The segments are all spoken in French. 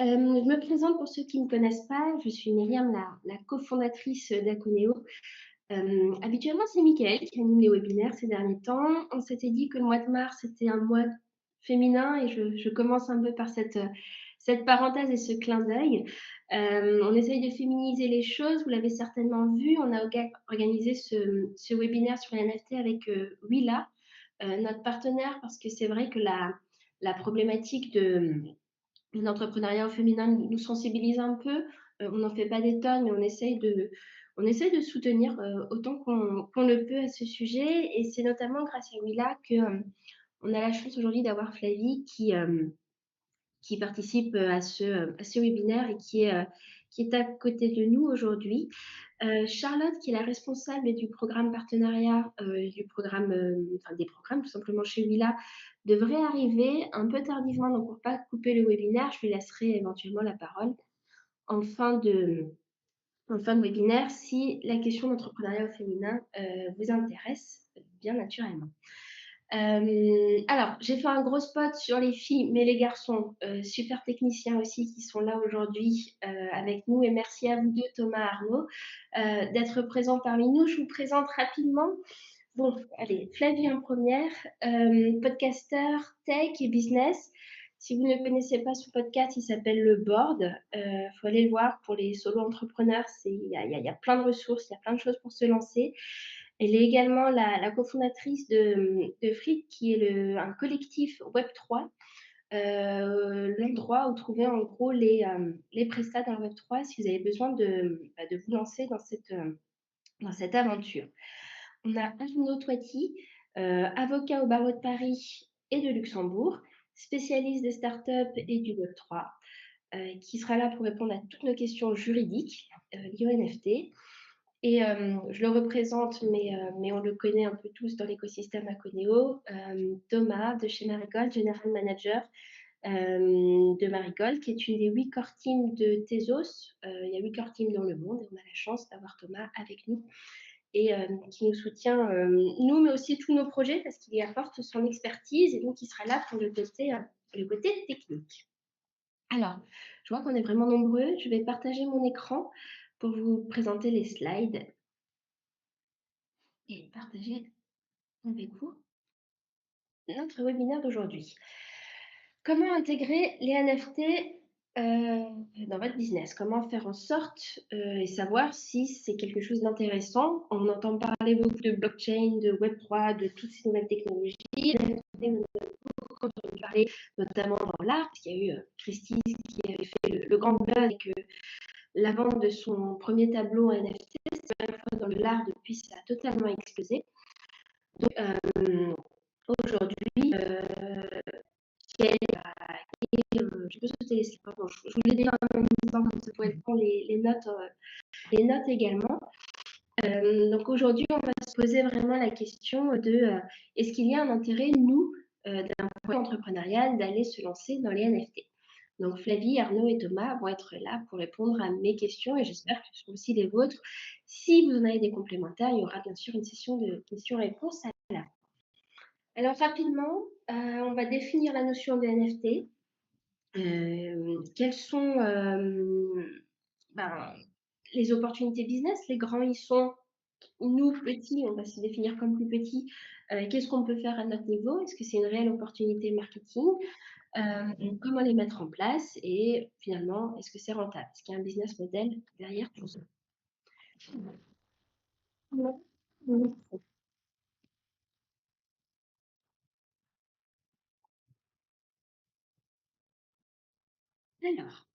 Je me présente pour ceux qui ne me connaissent pas, je suis Myriam, la cofondatrice d'Aconeo. Habituellement, c'est Mickaël qui anime les webinaires ces derniers temps. On s'était dit que le mois de mars était un mois féminin et je commence un peu par cette parenthèse et ce clin d'œil. On essaye de féminiser les choses, vous l'avez certainement vu, on a organisé ce webinaire sur les NFT avec Willa, notre partenaire, parce que c'est vrai que la problématique l'entrepreneuriat au féminin nous sensibilise un peu. On n'en fait pas des tonnes, mais on essaye de soutenir autant qu'on le peut à ce sujet. Et c'est notamment grâce à Willa qu'on a la chance aujourd'hui d'avoir Flavie qui participe à ce webinaire et qui est à côté de nous aujourd'hui. Charlotte, qui est la responsable du programme partenariat, enfin des programmes tout simplement chez Willa, devrait arriver un peu tardivement, donc pour ne pas couper le webinaire, je lui laisserai éventuellement la parole en fin de webinaire si la question d'entrepreneuriat au féminin vous intéresse, bien naturellement. Alors, j'ai fait un gros spot sur les filles, mais les garçons, super techniciens aussi qui sont là aujourd'hui avec nous. Et merci à vous deux, Thomas, Arnaud, d'être présents parmi nous. Je vous présente rapidement. Bon, allez, Flavie en première, podcasteur tech et business. Si vous ne connaissez pas ce podcast, il s'appelle Le Board. Faut aller le voir pour les solo-entrepreneurs. Il y a plein de ressources, il y a plein de choses pour se lancer. Elle est également la cofondatrice de Fleet, qui est un collectif Web3, l'endroit où trouver en gros les prestats dans le Web3 si vous avez besoin de vous lancer dans cette aventure. On a Arnaud Toiti, avocat au barreau de Paris et de Luxembourg, spécialiste des startups et du Web3, qui sera là pour répondre à toutes nos questions juridiques liées au NFT. Et je le représente, mais on le connaît un peu tous dans l'écosystème Aconeo. Thomas de chez Marigold, General Manager de Marigold, qui est une des 8 core teams de Tezos. Il y a 8 core teams dans le monde et on a la chance d'avoir Thomas avec nous et qui nous soutient, nous, mais aussi tous nos projets, parce qu'il y apporte son expertise et donc il sera là pour le côté technique. Alors, je vois qu'on est vraiment nombreux. Je vais partager mon écran pour vous présenter les slides et partager avec vous notre webinaire d'aujourd'hui. Comment intégrer les NFT dans votre business? Comment faire en sorte et savoir si c'est quelque chose d'intéressant? On entend parler beaucoup de blockchain, de Web3, de toutes ces nouvelles technologies. On a entendu parler notamment dans l'art, parce qu'il y a eu Christie qui avait fait le grand buzz avec la vente de son premier tableau en NFT. C'est la première fois dans l'art depuis, ça a totalement explosé. Donc aujourd'hui, je peux sauter les slides, pardon, je vous l'ai déjà en même temps, comme ça vous pouvez prendre les notes également. Donc aujourd'hui, on va se poser vraiment la question de est-ce qu'il y a un intérêt, nous, d'un point entrepreneurial, d'aller se lancer dans les NFT? Donc Flavie, Arnaud et Thomas vont être là pour répondre à mes questions et j'espère que ce sont aussi les vôtres. Si vous en avez des complémentaires, il y aura bien sûr une session de questions-réponses à la fin. Alors rapidement, on va définir la notion de NFT. Quelles sont les opportunités business? Les grands, ils sont, nous, petits, on va se définir comme plus petits. Qu'est-ce qu'on peut faire à notre niveau? Est-ce que c'est une réelle opportunité marketing? Comment les mettre en place? Et finalement, est-ce que c'est rentable? Est-ce qu'il y a un business model derrière tout ça? Alors,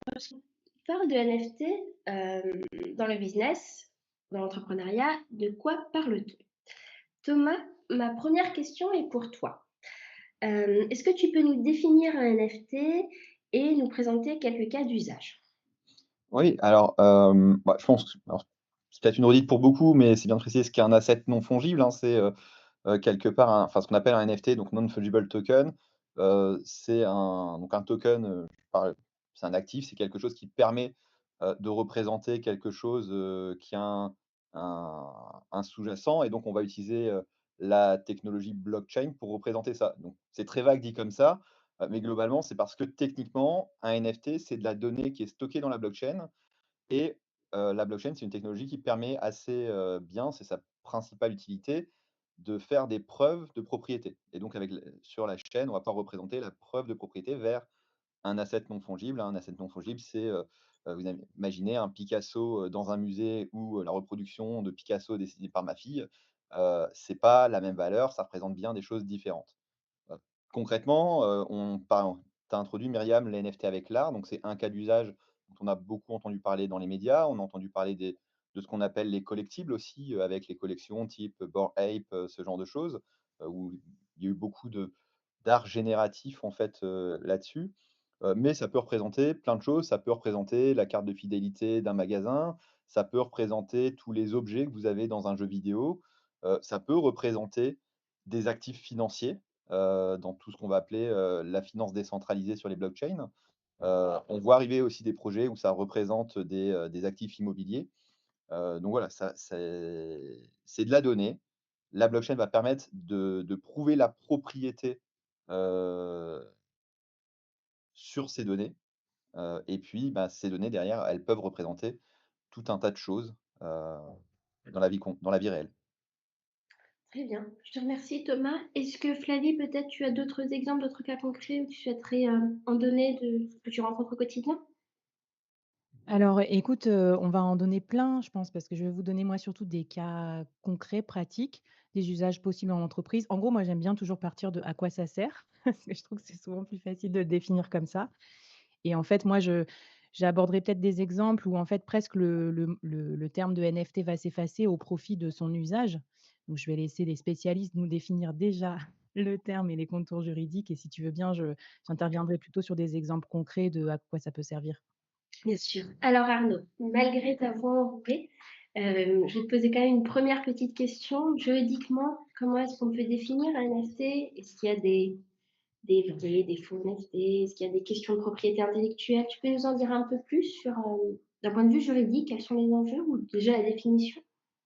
lorsqu'on parle de NFT dans le business, dans l'entrepreneuriat, de quoi parle-t-on? Thomas, ma première question est pour toi. Est-ce que tu peux nous définir un NFT et nous présenter quelques cas d'usage? Oui, alors, je pense que alors, c'est peut-être une redite pour beaucoup, mais c'est bien de préciser ce qu'est un asset non fongible, hein. C'est, quelque part ce qu'on appelle un NFT, donc non fungible token. C'est un token, c'est un actif, c'est quelque chose qui permet, de représenter quelque chose, qui a un sous-jacent et donc on va utiliser, la technologie blockchain pour représenter ça. Donc c'est très vague dit comme ça, Mais globalement, c'est parce que techniquement, un NFT, c'est de la donnée qui est stockée dans la blockchain et la blockchain, c'est une technologie qui permet assez, bien, c'est sa principale utilité, de faire des preuves de propriété et donc avec le sur la chaîne, on va pouvoir représenter la preuve de propriété vers un asset non fongible. Un asset non fongible, c'est, vous imaginez un Picasso, dans un musée ou, la reproduction de Picasso dessinée par ma fille, c'est pas la même valeur, ça représente bien des choses différentes. Heu, Concrètement, tu as introduit Myriam les NFT avec l'art, donc c'est un cas d'usage dont on a beaucoup entendu parler dans les médias. On a entendu parler de ce qu'on appelle les collectibles aussi, avec les collections type Bored Ape, ce genre de choses, où il y a eu beaucoup de d'art génératif en fait, là-dessus. Mais ça peut représenter plein de choses. Ça peut représenter la carte de fidélité d'un magasin, ça peut représenter tous les objets que vous avez dans un jeu vidéo, ça peut représenter des actifs financiers, dans tout ce qu'on va appeler, la finance décentralisée sur les blockchains. On voit arriver aussi des projets où ça représente des actifs immobiliers. Donc voilà, ça c'est de la donnée. La blockchain va permettre de prouver la propriété, heu, sur ces données, et puis, bah, ces données derrière, elles peuvent représenter tout un tas de choses, dans la vie réelle. Très bien, je te remercie Thomas. Est-ce que Flavie, peut-être tu as d'autres exemples, d'autres cas concrets où tu souhaiterais, en donner de que tu rencontres au quotidien? Alors écoute, on va en donner plein, je pense, parce que je vais vous donner moi surtout des cas concrets, pratiques, des usages possibles en entreprise. En gros, moi j'aime bien toujours partir de à quoi ça sert, parce que je trouve que c'est souvent plus facile de le définir comme ça. Et en fait, moi j'aborderai peut-être des exemples où en fait presque le terme de NFT va s'effacer au profit de son usage. Donc je vais laisser les spécialistes nous définir déjà le terme et les contours juridiques et si tu veux bien, j'interviendrai plutôt sur des exemples concrets de à quoi ça peut servir. Bien sûr. Alors Arnaud, malgré ta voix enrouée, je vais te poser quand même une première petite question. Juridiquement, comment est-ce qu'on peut définir un NFT? Est-ce qu'il y a des vrais, des faux NFT? Est-ce qu'il y a des questions de propriété intellectuelle? Tu peux nous en dire un peu plus sur, d'un point de vue juridique, quels sont les enjeux ou déjà la définition?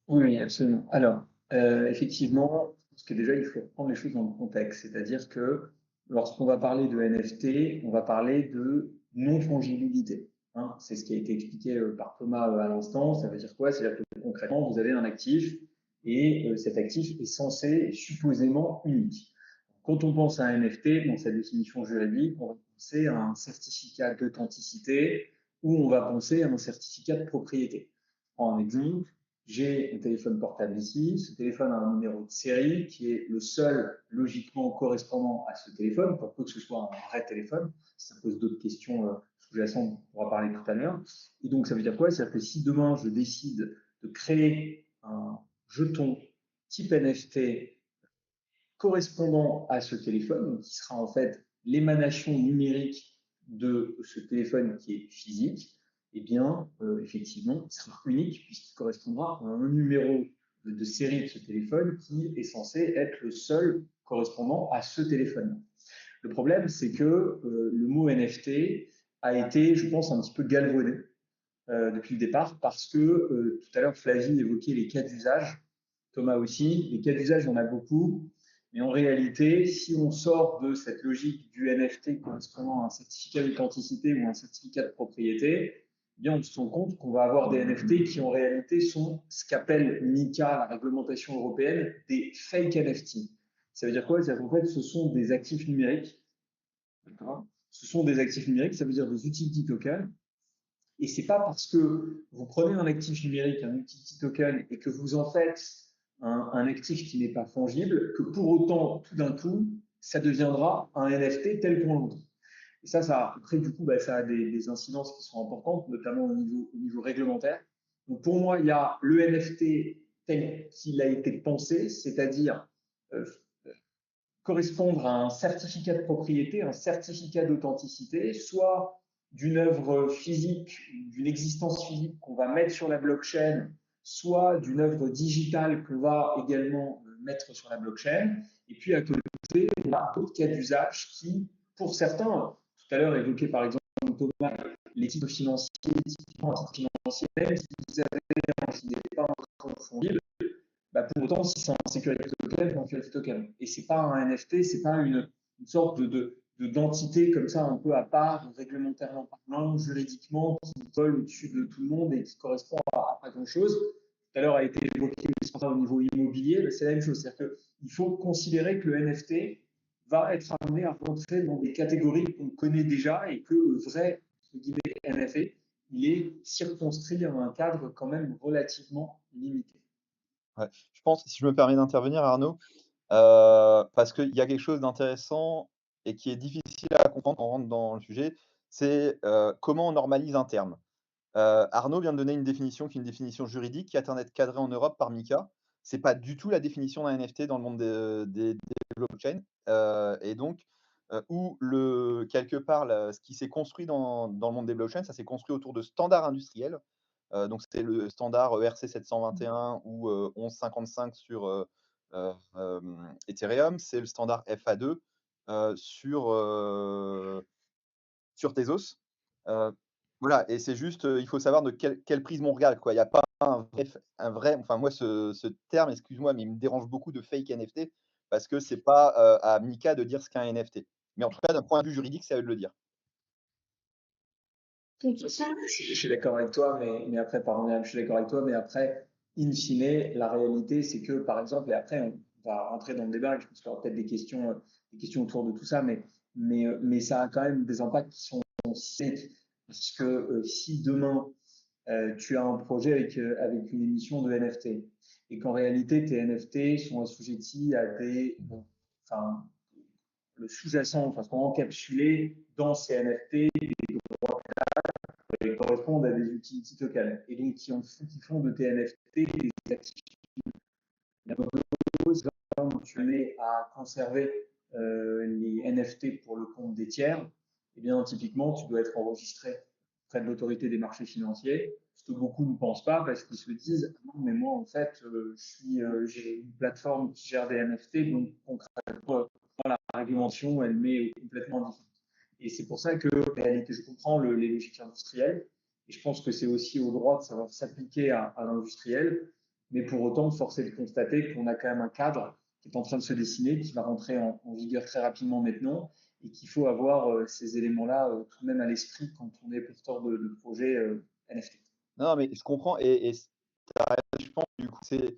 Oui, oui, absolument. Alors, effectivement, je pense que déjà, il faut prendre les choses dans le contexte. C'est-à-dire que lorsqu'on va parler de NFT, on va parler de non-fongibilité, hein. C'est ce qui a été expliqué par Thomas à l'instant. Ça veut dire quoi? C'est-à-dire que concrètement, vous avez un actif et cet actif est censé, est supposément unique. Quand on pense à un NFT, dans sa définition juridique, on va penser à un certificat d'authenticité ou on va penser à un certificat de propriété. Je prends un exemple. J'ai un téléphone portable ici. Ce téléphone a un numéro de série qui est le seul logiquement correspondant à ce téléphone, pour peu que ce soit un vrai téléphone. Ça pose d'autres questions sous-jacentes, on pourra parler tout à l'heure. Et donc, ça veut dire quoi? C'est-à-dire que si demain je décide de créer un jeton type NFT correspondant à ce téléphone, qui sera en fait l'émanation numérique de ce téléphone qui est physique, eh bien, effectivement, il sera unique puisqu'il correspondra à un numéro de série de ce téléphone qui est censé être le seul correspondant à ce téléphone. Le problème, c'est que le mot NFT a été, je pense, un petit peu galvaudé depuis le départ parce que tout à l'heure, Flavie évoquait les cas d'usage, Thomas aussi. Les cas d'usage, il y en a beaucoup. Mais en réalité, si on sort de cette logique du NFT correspondant à un certificat d'authenticité ou un certificat de propriété, eh bien, on se rend compte qu'on va avoir des NFT qui en réalité sont ce qu'appelle MiCA, la réglementation européenne, des fake NFT. Ça veut dire quoi? C'est-à-dire qu'en fait, ce sont des actifs numériques. Ce sont des actifs numériques, ça veut dire des utility tokens. Et c'est pas parce que vous prenez un actif numérique, un utility token, et que vous en faites un actif qui n'est pas fongible, que pour autant, tout d'un coup, ça deviendra un NFT tel qu'on l'entend. Et ça, après, du coup, bah, ça a des incidences qui sont importantes, notamment au niveau réglementaire. Donc, pour moi, il y a le NFT tel qu'il a été pensé, c'est-à-dire euh, correspondre à un certificat de propriété, un certificat d'authenticité, soit d'une œuvre physique, d'une existence physique qu'on va mettre sur la blockchain, soit d'une œuvre digitale qu'on va également mettre sur la blockchain. Et puis à côté, on a d'autres cas d'usage qui, pour certains, tout à l'heure évoqué par exemple Thomas, les titres financiers, typiquement un titre financier, même si vous avez un qui n'est pas encore fongible, bah, pour autant, si c'est un security token, c'est un security token. Et c'est pas un NFT, c'est pas une sorte d'entités comme ça un peu à part, réglementairement parlant, juridiquement, qui volent au-dessus de tout le monde et qui correspondent à pas grand-chose. Tout à l'heure a été évoqué le standard au niveau immobilier, c'est la même chose. C'est-à-dire qu'il faut considérer que le NFT va être amené à rentrer dans des catégories qu'on connaît déjà et que le vrai NFT, il est circonscrit dans un cadre quand même relativement limité. Ouais. Je pense, si je me permets d'intervenir, Arnaud, parce qu'il y a quelque chose d'intéressant et qui est difficile à comprendre quand on rentre dans le sujet, c'est comment on normalise un terme. Arnaud vient de donner une définition qui est une définition juridique qui attend d'être cadrée en Europe par MiCA. C'est pas du tout la définition d'un NFT dans le monde des blockchains. Et donc, où quelque part, ce qui s'est construit dans le monde des blockchains, ça s'est construit autour de standards industriels. Donc, c'est le standard ERC 721 ou 1155 sur Ethereum. C'est le standard FA2 sur Tezos. Voilà, et c'est juste, il faut savoir de quel prisme on regarde, quoi. Il y a pas enfin moi ce terme, excuse-moi, mais il me dérange beaucoup de fake NFT parce que c'est pas, à Mika de dire ce qu'est un NFT. Mais en tout cas, d'un point de vue juridique, c'est à eux de le dire. Donc, Je ça, suis d'accord avec toi, mais après, pardon, je suis d'accord avec toi, mais après, in fine, la réalité, c'est que, par exemple, et après, on va rentrer dans le débat, je pense qu'il y aura peut-être des questions autour de tout ça, mais ça a quand même des impacts qui sont systémiques. Parce que si demain, tu as un projet avec une émission de NFT, et qu'en réalité, tes NFT sont assujettis à enfin, le sous-jacent, enfin, sont encapsulés dans ces NFT, correspondent à des utility tokens et donc qui font de tes NFT des actifs. Tu mets à conserver les NFT pour le compte des tiers, et bien typiquement tu dois être enregistré auprès de l'autorité des marchés financiers, ce que beaucoup ne pensent pas parce qu'ils se disent ah non mais moi en fait j'ai une plateforme qui gère des NFT donc concrètement la réglementation elle m'est complètement différente. Et c'est pour ça que, en réalité, je comprends les logiques industrielles, et je pense que c'est aussi au droit de savoir s'appliquer à l'industriel, mais pour autant, force est de constater qu'on a quand même un cadre qui est en train de se dessiner, qui va rentrer en vigueur très rapidement maintenant, et qu'il faut avoir ces éléments-là tout de même à l'esprit quand on est porteur de projets NFT. Non, mais je comprends et je pense du coup, je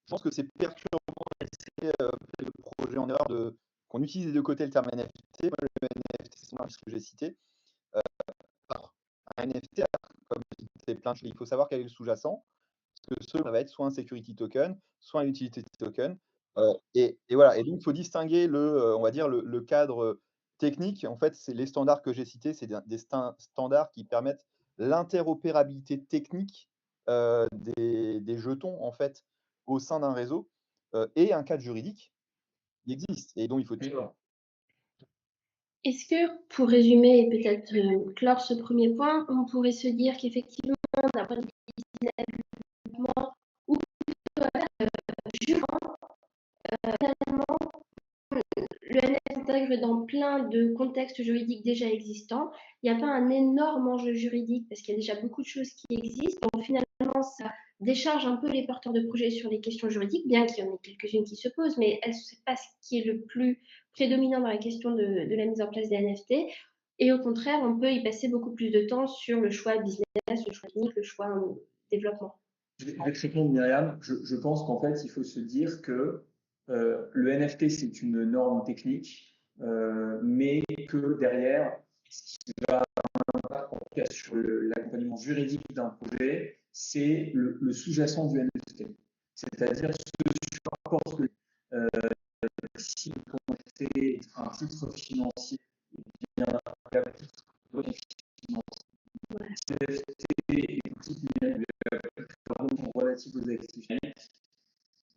pense que c'est perturbant de laisser, le projet en erreur qu'on utilise des 2 côtés le terme NFT. Moi, le NFT, c'est ce que j'ai cité. Alors, un NFT, comme c'est plein de choses, il faut savoir quel est le sous-jacent. Parce que ça va être soit un security token, soit un utility token. Et voilà. Et donc, il faut distinguer on va dire le cadre technique. En fait, c'est les standards que j'ai cités, c'est des standards qui permettent l'interopérabilité technique des jetons, en fait, au sein d'un réseau, et un cadre juridique qui existe et dont il faut tenir. est-ce que, pour résumer et peut-être clore ce premier point, on pourrait se dire qu'effectivement, d'un point de vue développement ou jurant, finalement, le NFT s'intègre dans plein de contextes juridiques déjà existants. Il n'y a pas un énorme enjeu juridique parce qu'il y a déjà beaucoup de choses qui existent. Donc finalement, ça décharge un peu les porteurs de projets sur les questions juridiques, bien qu'il y en ait quelques-unes qui se posent, mais ce n'est pas ce qui est le plus prédominant dans la question de la mise en place des NFT. Et au contraire, on peut y passer beaucoup plus de temps sur le choix business, le choix technique, le choix développement. Je vais te répondre, Myriam. Je pense qu'en fait, il faut se dire que le NFT, c'est une norme technique, mais que derrière, ce qui va en tout cas sur l'accompagnement juridique d'un projet, c'est le sous-jacent du NFT. C'est-à-dire ce sur quoi si le NFT est un titre financier, eh bien, la titre financier, c'est NFT et relative aux actifs.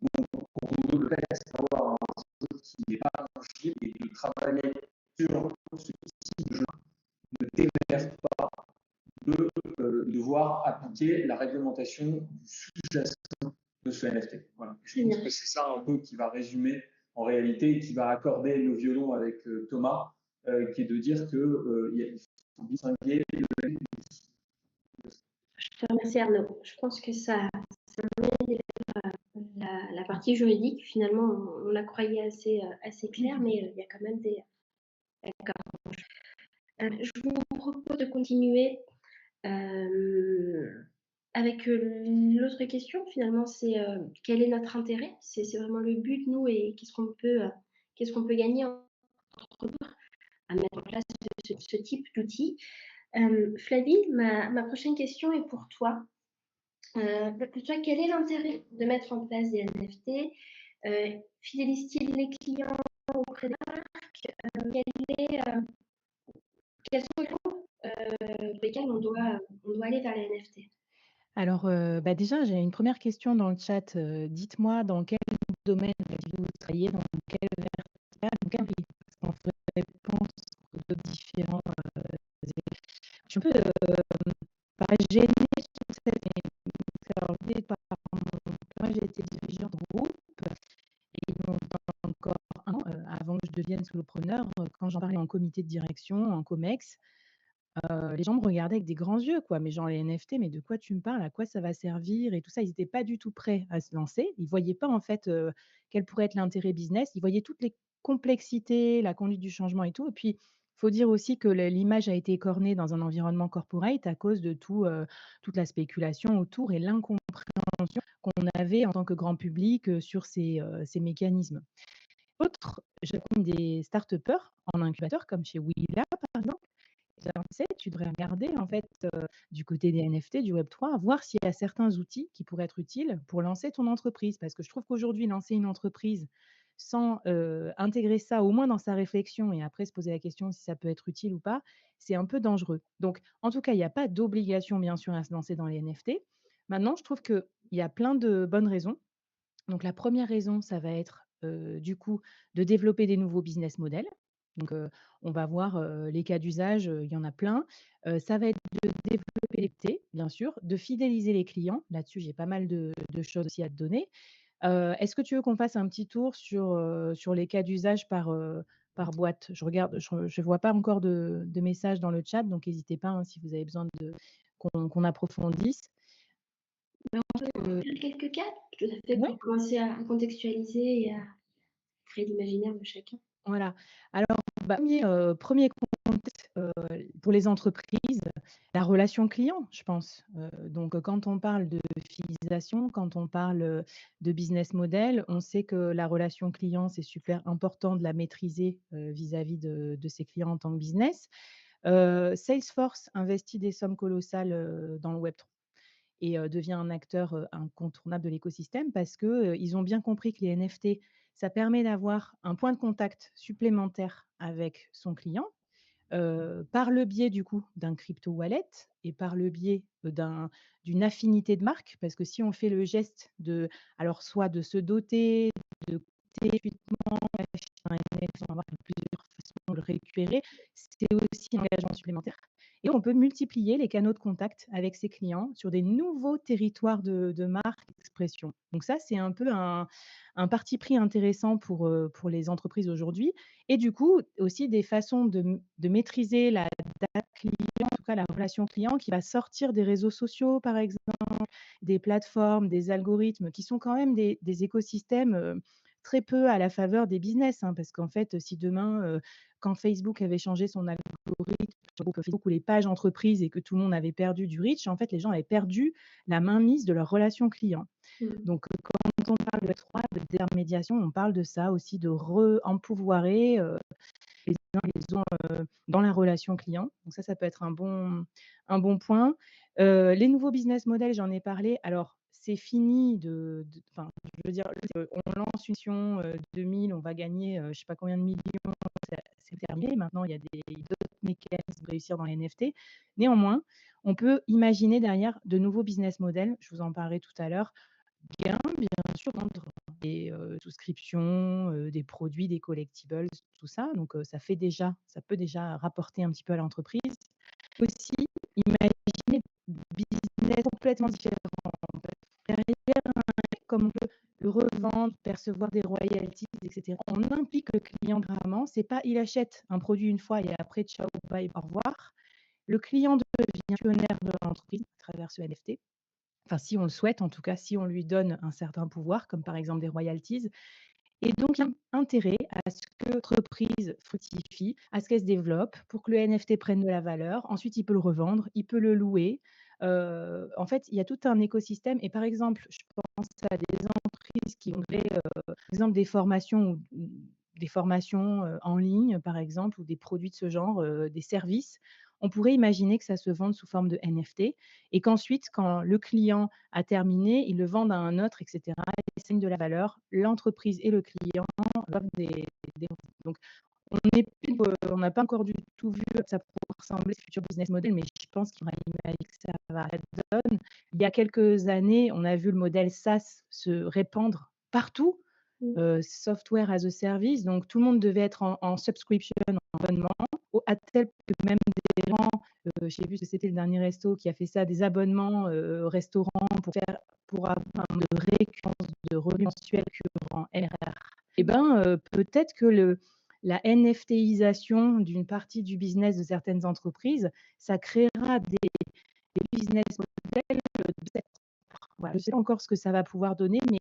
Donc, on veut avoir un jeu qui n'est pas tangible et de travailler sur ce type de jeu ne démerde pas de devoir appliquer la réglementation du sous-jacent de ce NFT. Voilà. Je pense que c'est ça un peu qui va résumer en réalité et qui va accorder le violon avec Thomas, qui est de dire qu'il faut distinguer le. Je te remercie Arnaud. Je pense que ça met la partie juridique. Finalement, on la croyait assez claire, mais il y a quand même D'accord. Je vous propose de continuer avec l'autre question. Finalement, c'est quel est notre intérêt? C'est vraiment le but, nous, et qu'est-ce qu'on peut gagner à mettre en place ce type d'outil. Flavie, ma prochaine question est pour toi. Pour toi, quel est l'intérêt de mettre en place des NFT? Fidélise-t-il les clients auprès des marques? Quels sont les raisons pour lesquelles on doit aller vers les NFT? Alors, déjà, j'ai une première question dans le chat. Dites-moi dans quel domaine vous travaillez, dans quel vertical, dans quel pays? Parce qu'en réponse aux différents je suis un peu pas gênée sur cette, mais alors, moi j'ai été dirigeante de groupe et donc encore un an, avant que je devienne solopreneur, quand j'en parlais en comité de direction, en comex, les gens me regardaient avec des grands yeux, quoi. «Mais genre les NFT, mais de quoi tu me parles? À quoi ça va servir?» et tout ça. Ils étaient pas du tout prêts à se lancer. Ils voyaient pas en fait, quel pourrait être l'intérêt business. Ils voyaient toutes les complexités, la conduite du changement et tout. Et puis, faut dire aussi que l'image a été écornée dans un environnement corporate à cause de toute la spéculation autour et l'incompréhension qu'on avait en tant que grand public, sur ces mécanismes. Autre, j'accompagne des start-upers en incubateur comme chez Willa, par exemple. Tu sais, tu devrais regarder en fait, du côté des NFT, du Web3, voir s'il y a certains outils qui pourraient être utiles pour lancer ton entreprise. Parce que je trouve qu'aujourd'hui, lancer une entreprise sans, intégrer ça au moins dans sa réflexion et après se poser la question si ça peut être utile ou pas, c'est un peu dangereux. Donc en tout cas, il y a pas d'obligation bien sûr à se lancer dans les NFT. Maintenant, je trouve qu'il y a plein de bonnes raisons. Donc la première raison, ça va être, du coup, de développer des nouveaux business models. Donc, on va voir, les cas d'usage, il y en a plein. Ça va être de développer les bien sûr, de fidéliser les clients. Là-dessus, j'ai pas mal de choses aussi à te donner. Est-ce que tu veux qu'on fasse un petit tour sur les cas d'usage par boîte? Je regarde, je vois pas encore de messages dans le chat, donc n'hésitez pas, hein, si vous avez besoin qu'on approfondisse. Faire quelques cas, tout à fait, Ouais. pour commencer à contextualiser et à créer l'imaginaire de chacun. Voilà. Alors, 1er contexte, pour les entreprises, la relation client, je pense. Donc, quand on parle de fidélisation, quand on parle, de business model, on sait que la relation client, c'est super important de la maîtriser, vis-à-vis de ses clients en tant que business. Salesforce investit des sommes colossales, dans le Web3 et devient un acteur, incontournable de l'écosystème parce que, ils ont bien compris que les NFT, ça permet d'avoir un point de contact supplémentaire avec son client, par le biais du coup d'un crypto wallet et par le biais, d'une affinité de marque. Parce que si on fait le geste alors soit de se doter, de coûter gratuitement un NFT, on va voir qu'il y a plusieurs façons de le récupérer, c'est aussi un engagement supplémentaire et on peut multiplier les canaux de contact avec ses clients sur des nouveaux territoires de marque, d'expression. Donc ça, c'est un peu un parti pris intéressant pour les entreprises aujourd'hui et du coup, aussi des façons de maîtriser la data client, en tout cas la relation client qui va sortir des réseaux sociaux, par exemple, des plateformes, des algorithmes qui sont quand même des écosystèmes, très peu à la faveur des business, hein. Parce qu'en fait, si demain, quand Facebook avait changé son algorithme sur le groupe Facebook ou les pages entreprises et que tout le monde avait perdu du reach, en fait, les gens avaient perdu la mainmise de leur relation client. Donc, quand on parle de Web3, de désintermédiation, on parle de ça aussi, de empouvoirer, les uns les autres, dans la relation client. Donc ça peut être un bon point. Les nouveaux business models, j'en ai parlé. Alors, c'est fini enfin, je veux dire, on lance une mission, 2 000, on va gagner, je sais pas combien de millions, c'est terminé. Maintenant, il y a d'autres mécanismes pour réussir dans les NFT. Néanmoins, on peut imaginer derrière de nouveaux business models, je vous en parlerai tout à l'heure, bien sûr, vendre des, souscriptions, des produits, des collectibles, tout ça. Donc, ça peut déjà rapporter un petit peu à l'entreprise. Aussi, imaginer des business complètement différents. Derrière, comme on peut le revendre, percevoir des royalties et cetera. On implique le client vraiment. C'est pas il achète un produit une fois et après ciao, bye, au revoir. Le client devient actionnaire de l'entreprise à travers ce NFT. Enfin, si on le souhaite, en tout cas, si on lui donne un certain pouvoir, comme par exemple des royalties. Et donc, il y a intérêt à ce que l'entreprise fructifie, à ce qu'elle se développe pour que le NFT prenne de la valeur. Ensuite, il peut le revendre, il peut le louer. En fait, il y a tout un écosystème et par exemple, je pense à des entreprises qui voudraient, par exemple des formations, en ligne, par exemple, ou des produits de ce genre, des services. On pourrait imaginer que ça se vende sous forme de NFT et qu'ensuite, quand le client a terminé, ils le vendent à un autre et cetera. Ils signent de la valeur. L'entreprise et le client doivent des donc on n'a pas encore du tout vu à quoi ça pourrait ressembler ce futur business model, mais je pense qu'il y aura une image que ça va la donne. Il y a quelques années, on a vu le modèle SaaS se répandre partout, Mmh. software as a service, donc tout le monde devait être en subscription, en abonnement, à tel que même des gens, je ne sais plus ce que c'était le dernier resto qui a fait ça, des abonnements, restaurants pour avoir un mode de récurrence de revenus mensuels récurrents, RR. Et ben, peut-être que la NFTisation d'une partie du business de certaines entreprises, ça créera des business models de cette sorte. Voilà, je ne sais pas encore ce que ça va pouvoir donner, mais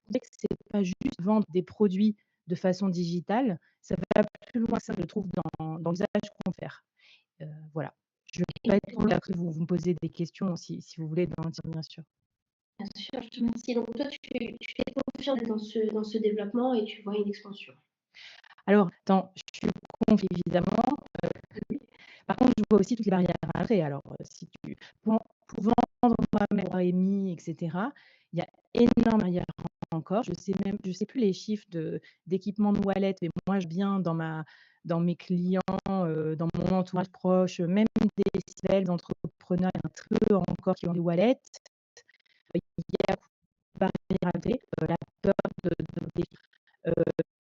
on sait que c'est pas juste vendre des produits de façon digitale, ça va plus loin que ça, je trouve, dans l'usage qu'on peut faire. Voilà. Je vais pas être longue, après vous me posez des questions si vous voulez d'en dire, bien sûr. Bien sûr, je te remercie. Donc toi, tu fais confiance dans ce développement et tu vois une expansion. Alors, attends, je suis confiante évidemment, oui. Par contre, je vois aussi toutes les barrières à l'entrée. Alors, si tu pour vendre moi-même Remi et cetera, il y a énormément de barrières encore. Je sais plus les chiffres d'équipement de wallet, mais moi, je viens dans mes clients, dans mon entourage proche, même des belles entrepreneurs, il y en a très peu encore qui ont des wallets. Il y a beaucoup de barrières à l'entrée, la peur de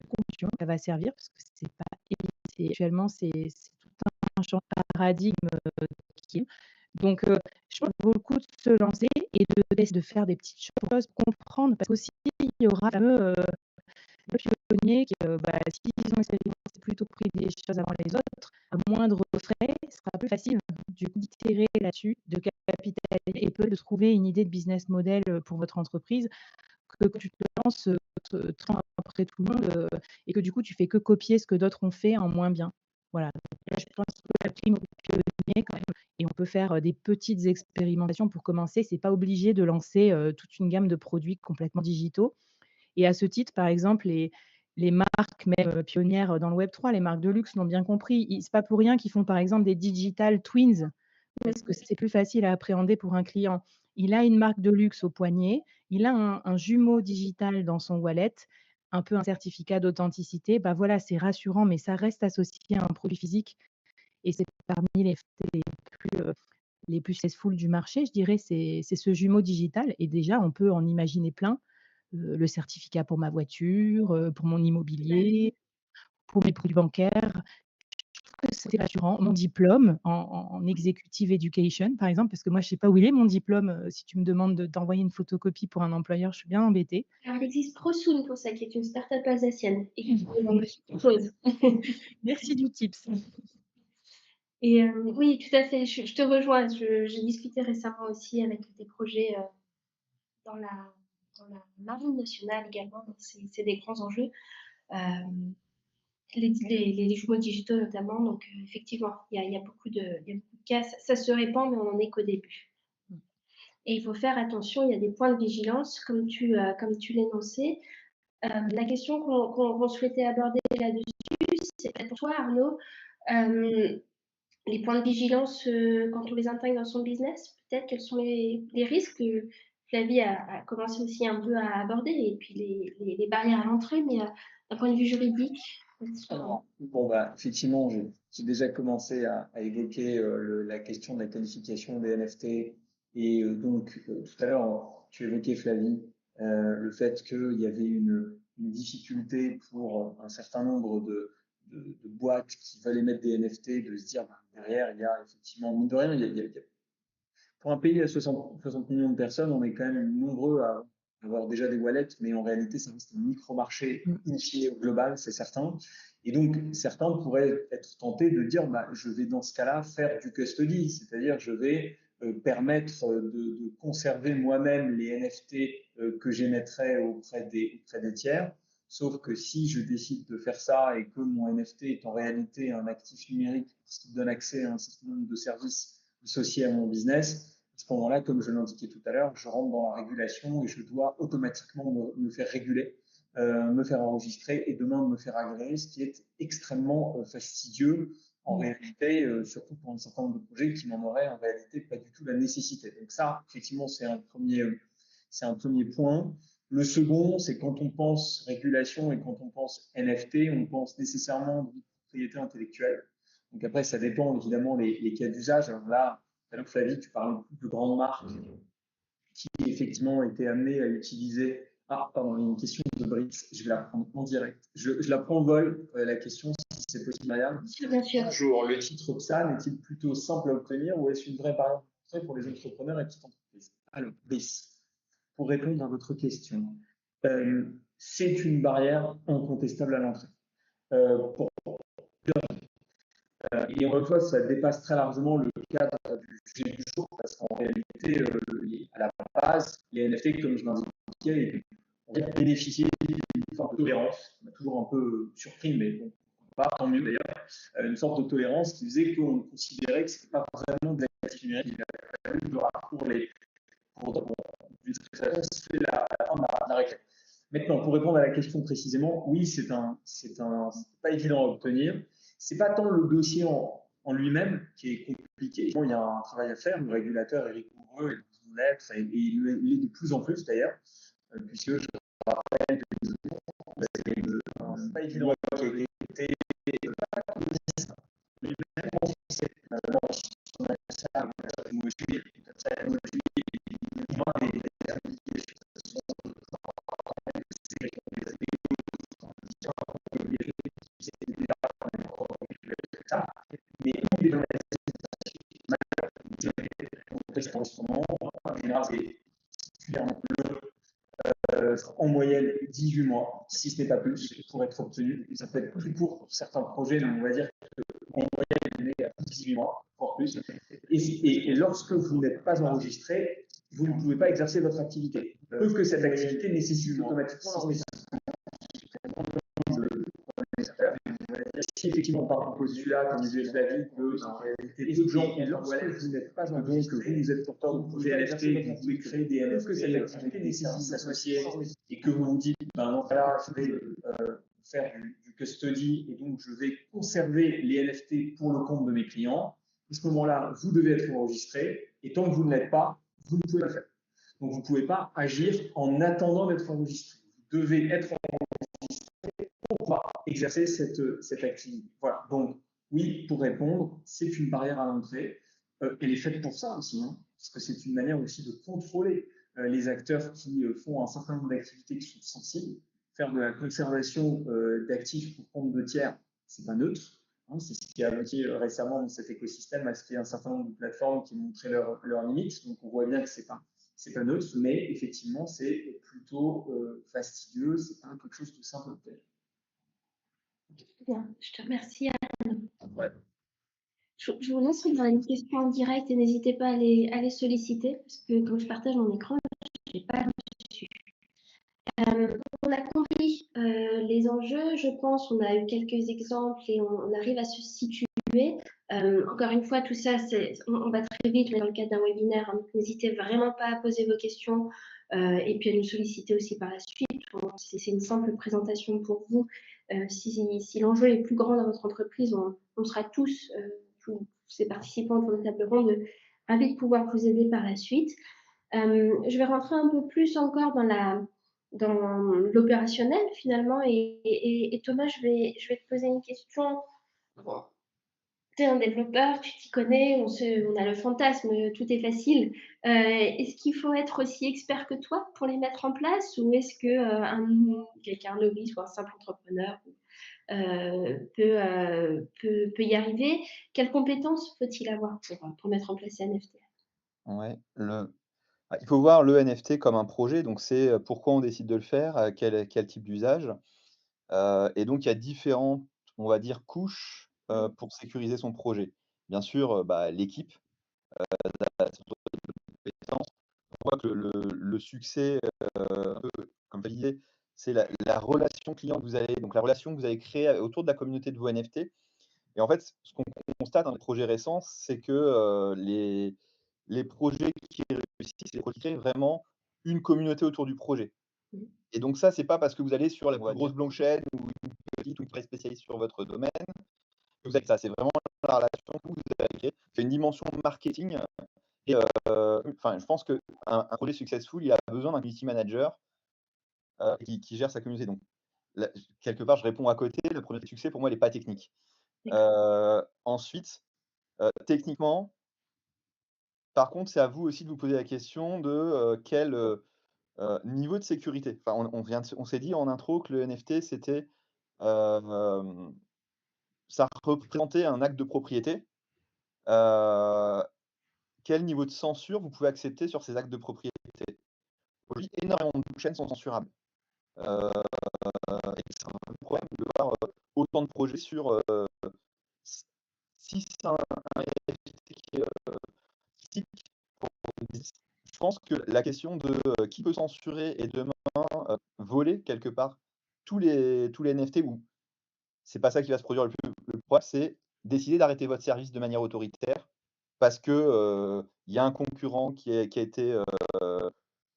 conclusion, ça va servir parce que c'est pas actuellement, c'est tout un changement de paradigme qui est. Donc, je pense qu'il vaut le coup de se lancer et de faire des petites choses pour comprendre, parce qu'aussi, il y aura le fameux pionnier qui, s'ils ont expérimenté plutôt pris des choses avant les autres, à moindre frais, ce sera plus facile du coup d'itérer là-dessus, de capitaliser et peut de trouver une idée de business model pour votre entreprise que tu te lances 30 ans après tout le monde et que du coup, tu fais que copier ce que d'autres ont fait en moins bien. Voilà. Donc là, je pense qu'il faut la prime au pionnier quand même et on peut faire des petites expérimentations pour commencer. C'est pas obligé de lancer toute une gamme de produits complètement digitaux. Et à ce titre, par exemple, les marques même pionnières dans le Web3, les marques de luxe l'ont bien compris. C'est pas pour rien qu'ils font par exemple des digital twins parce que c'est plus facile à appréhender pour un client. Il a une marque de luxe au poignet, il a un jumeau digital dans son wallet, un peu un certificat d'authenticité. Bah voilà, c'est rassurant, mais ça reste associé à un produit physique et c'est parmi plus, heu, les plus successful du marché, je dirais, c'est ce jumeau digital et déjà on peut en imaginer plein. Le certificat pour ma voiture, pour mon immobilier, pour mes produits bancaires. Je trouve que c'était rassurant. Mon diplôme en executive education, par exemple, parce que moi, je ne sais pas où il est mon diplôme. Si tu me demandes d'envoyer une photocopie pour un employeur, je suis bien embêtée. Alors, il existe ProSoon pour ça, qui est une start-up alsacienne et qui fait des petites choses. Merci du tips. Et oui, tout à fait, je te rejoins. J'ai discuté récemment aussi avec des projets dans la, dans la marine nationale également. C'est des grands enjeux. Euh, les jumeaux digitaux notamment. Donc, effectivement, il y a beaucoup de cas. Ça se répand, mais on n'en est qu'au début. Et il faut faire attention, il y a des points de vigilance, comme tu l'énonçais. La question qu'on souhaitait aborder là-dessus, c'est pour toi, Arnaud, les points de vigilance quand on les intègre dans son business, peut-être quels sont les risques que Flavie a commencé aussi un peu à aborder, et puis les barrières à l'entrée, mais d'un point de vue juridique. Alors, bon, effectivement, j'ai déjà commencé à évoquer la question de la qualification des NFT. Et donc, tout à l'heure, tu évoquais, Flavie, le fait qu'il y avait une difficulté pour un certain nombre de boîtes qui veulent émettre des NFT, de se dire, derrière, il y a effectivement, mine de rien, pour un pays à 60 millions de personnes, on est quand même nombreux à avoir déjà des wallets, mais en réalité, ça reste un micro-marché initié au global, c'est certain. Et donc, certains pourraient être tentés de dire, je vais dans ce cas-là faire du custody, c'est-à-dire je vais permettre de conserver moi-même les NFT que j'émettrai auprès des tiers, Sauf que si je décide de faire ça et que mon NFT est en réalité un actif numérique qui donne accès à un certain nombre de services associés à mon business, à ce moment-là, comme je l'indiquais tout à l'heure, je rentre dans la régulation et je dois automatiquement me faire réguler, me faire enregistrer et demain me faire agréer, ce qui est extrêmement fastidieux en réalité, surtout pour un certain nombre de projets qui n'en auraient en réalité pas du tout la nécessité. Donc ça, effectivement, c'est un premier point. Le second, c'est quand on pense régulation et quand on pense NFT, on pense nécessairement de propriété intellectuelle. Donc après, ça dépend évidemment les cas d'usage. Alors là, tout à l'heure, Flavie, tu parlais de grandes marques qui effectivement étaient amenées à utiliser. Ah, pardon, il y a une question de Brice, je vais la prendre en direct. Je la prends au vol, la question, si c'est possible, Marianne. Bien sûr. Bonjour, le titre PSAN est-il plutôt simple à obtenir ou est-ce une vraie barrière d'entrée pour les entrepreneurs et petites entreprises? Alors, Brice, pour répondre à votre question, c'est une barrière incontestable à l'entrée. Et encore une fois, ça dépasse très largement le cadre du sujet du jour, parce qu'en réalité, à la base, les NFT, comme je l'indiquais, ont bénéficié d'une forme de tolérance. Ça m'a toujours un peu surpris, mais bon, pas tant mieux d'ailleurs, une sorte de tolérance qui faisait qu'on considérait que ce n'était pas vraiment des actifs numériques. Il a fallu d'une certaine façon, se fait la réclame. Maintenant, pour répondre à la question précisément, oui, c'est pas évident à obtenir. C'est pas tant le dossier en lui-même qui est compliqué. Bon, il y a un travail à faire. Le régulateur est rigoureux et il est de plus en plus d'ailleurs, puisque je rappelle que c'est pas évident qui a été en moyenne 18 mois, si ce n'est pas plus, pour être obtenu. Et ça peut être plus court pour certains projets, mais on va dire qu'en moyenne, on est à 18 mois, voire plus. Et lorsque vous n'êtes pas enregistré, vous ne pouvez pas exercer votre activité. Peu que cette activité nécessite automatiquement l'enregistrement. Si effectivement on part en postulat, comme disait Flavie, que en réalité, les gens, et lorsque vous n'êtes pas enregistré, que vous êtes porteur de projet NFT, vous pouvez créer des NFT, que cette activité nécessite s'associer et que vous vous dites, ben non, là, je vais faire du custody et donc je vais conserver les NFT pour le compte de mes clients. À ce moment-là, vous devez être enregistré et tant que vous ne l'êtes pas, vous ne pouvez pas le faire. Donc vous ne pouvez pas agir en attendant d'être enregistré. Vous devez être enregistré pour pouvoir exercer cette activité. Voilà. Donc oui, pour répondre, c'est une barrière à l'entrée. Elle est faite pour ça aussi, hein, parce que c'est une manière aussi de contrôler les acteurs qui font un certain nombre d'activités qui sont sensibles. Faire de la conservation d'actifs pour compte de tiers, c'est pas neutre. Hein, c'est ce qui a abouti récemment dans cet écosystème à ce qu'il y ait un certain nombre de plateformes qui montraient leurs limites. Donc on voit bien que c'est pas neutre, mais effectivement c'est plutôt fastidieux, c'est pas quelque chose de simple à obtenir. Bien, je te remercie. Ouais. Je vous laisse regarder une question en direct et n'hésitez pas à les solliciter, parce que quand je partage mon écran, je n'ai pas dessus. On a compris les enjeux, je pense, on a eu quelques exemples et on arrive à se situer. Encore une fois, tout ça, on va très vite, mais dans le cadre d'un webinaire, hein, n'hésitez vraiment pas à poser vos questions et puis à nous solliciter aussi par la suite. C'est une simple présentation pour vous. Si l'enjeu est plus grand dans votre entreprise, on sera tous ces participants autour de la table ronde ravis de pouvoir vous aider par la suite. Je vais rentrer un peu plus encore dans l'opérationnel finalement et Thomas, je vais te poser une question. Tu es un développeur, tu t'y connais, on a le fantasme, tout est facile. Est-ce qu'il faut être aussi expert que toi pour les mettre en place ou est-ce que quelqu'un novice ou un simple entrepreneur peut y arriver? Quelles compétences faut-il avoir pour mettre en place ces NFT? Ouais, il faut voir le NFT comme un projet, donc c'est, pourquoi on décide de le faire, quel type d'usage. Et donc il y a différentes, on va dire, couches, pour sécuriser son projet. Bien sûr, l'équipe, a son lot de compétences. On voit que le succès, un peu comme je disais, c'est la relation client que vous avez, donc la relation que vous avez créée autour de la communauté de vos NFT. Et en fait, ce qu'on constate dans les projets récents, c'est que les projets qui réussissent, c'est les projets qui créent vraiment une communauté autour du projet. Mmh. Et donc ça, c'est pas parce que vous allez sur la plus grosse blockchain ou une petite ou une très spécialiste sur votre domaine que vous avez ça. C'est vraiment la relation que vous avez créée. C'est une dimension marketing. Et enfin, je pense qu'un projet successful, il a besoin d'un community manager qui gère sa communauté. Donc, là, quelque part, je réponds à côté. Le premier succès, pour moi, il n'est pas technique. Ensuite, techniquement, par contre, c'est à vous aussi de vous poser la question de quel niveau de sécurité. Enfin, on s'est dit en intro que le NFT, c'était, ça représentait un acte de propriété. Quel niveau de censure vous pouvez accepter sur ces actes de propriété? Aujourd'hui, énormément de blockchains sont censurables. Et c'est un vrai problème de voir autant de projets sur si c'est un NFT qui est critique pour je pense que la question de qui peut censurer et demain voler quelque part tous les NFT où c'est pas ça qui va se produire le problème, c'est décider d'arrêter votre service de manière autoritaire parce que il y a un concurrent qui a été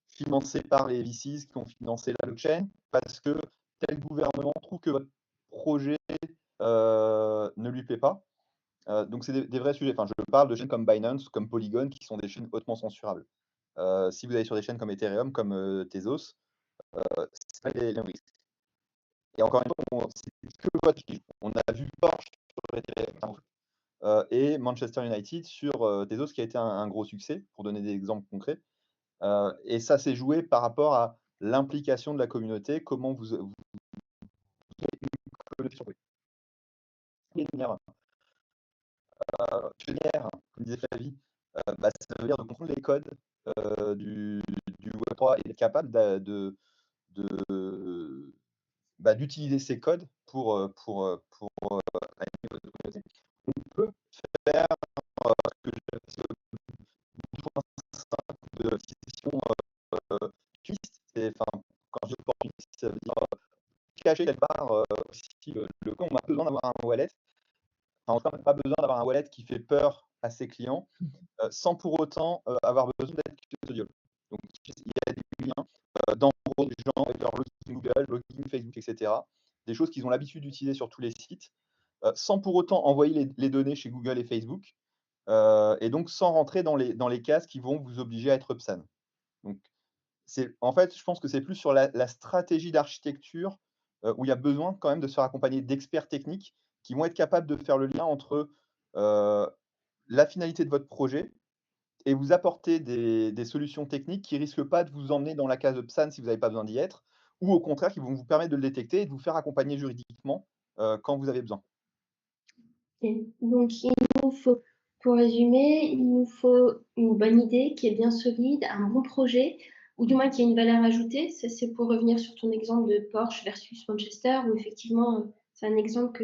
financé par les VCs qui ont financé la blockchain, parce que tel gouvernement trouve que votre projet ne lui plaît pas. Donc c'est des vrais sujets. Enfin, je parle de chaînes comme Binance, comme Polygon, qui sont des chaînes hautement censurables. Si vous allez sur des chaînes comme Ethereum, comme Tezos, c'est pas les mêmes risques. Et encore une fois, c'est que votre chiffre. On a vu Porsche sur Ethereum et Manchester United sur Tezos, qui a été un gros succès, pour donner des exemples concrets. Et ça s'est joué par rapport à l'implication de la communauté, comment vous communauté sur pionnière, comme disait Flavie, ça veut dire de comprendre les codes du Web3 et être capable d'utiliser ces codes pour animer votre communauté. On peut faire ce que j'ai fait de citation twist. Enfin, quand je dis opportuniste, ça veut dire cacher quelque part si le client a besoin d'avoir un wallet. Enfin, en tout cas, on n'a pas besoin d'avoir un wallet qui fait peur à ses clients, sans pour autant avoir besoin d'être custodial. Donc, il y a des liens d'enrôler des gens avec leur login Google, login Facebook, etc. Des choses qu'ils ont l'habitude d'utiliser sur tous les sites, sans pour autant envoyer les données chez Google et Facebook, et donc sans rentrer dans les cases qui vont vous obliger à être PSAN. Donc, en fait, je pense que c'est plus sur la stratégie d'architecture où il y a besoin quand même de se faire accompagner d'experts techniques qui vont être capables de faire le lien entre la finalité de votre projet et vous apporter des solutions techniques qui ne risquent pas de vous emmener dans la case de PSAN si vous n'avez pas besoin d'y être, ou au contraire qui vont vous permettre de le détecter et de vous faire accompagner juridiquement quand vous avez besoin. Ok. Donc, il nous faut, pour résumer, il nous faut une bonne idée qui est bien solide, un bon projet, ou du moins qui a une valeur ajoutée. Ça, c'est pour revenir sur ton exemple de Porsche versus Manchester, où effectivement, c'est un exemple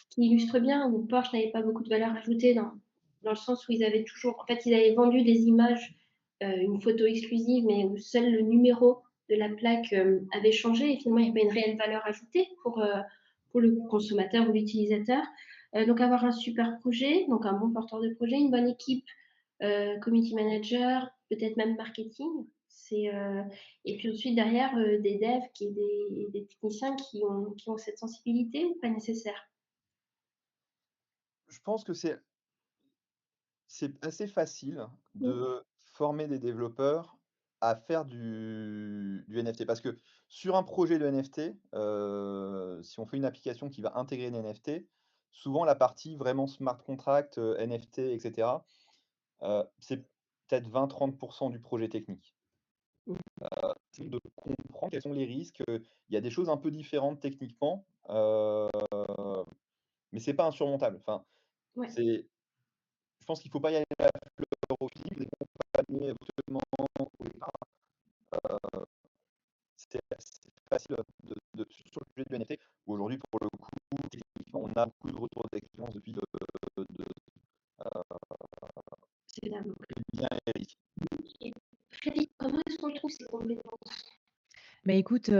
qui illustre bien, où Porsche n'avait pas beaucoup de valeur ajoutée dans le sens où ils avaient toujours, en fait, ils avaient vendu des images, une photo exclusive, mais où seul le numéro de la plaque avait changé, et finalement, il n'y avait pas une réelle valeur ajoutée pour le consommateur ou l'utilisateur. Donc avoir un super projet, donc un bon porteur de projet, une bonne équipe, community manager, peut-être même marketing. Et puis ensuite derrière des devs des techniciens qui ont cette sensibilité ou pas nécessaire. Je pense que c'est assez facile de former des développeurs à faire du NFT. Parce que sur un projet de NFT, si on fait une application qui va intégrer une NFT, souvent la partie vraiment smart contract, NFT, etc., c'est peut-être 20-30% du projet technique. C'est de comprendre quels sont les risques. Il y a des choses un peu différentes techniquement, mais c'est pas insurmontable. Enfin, Ouais. je pense qu'il ne faut pas y aller à la fleur au fusil, les accompagner absolument au départ. C'est facile sur le sujet du NFT, où aujourd'hui, pour le coup, techniquement, on a beaucoup de retours d'expérience depuis C'est là. bien et risque. Et très vite, comment est-ce qu'on trouve ces compétences? Écoute,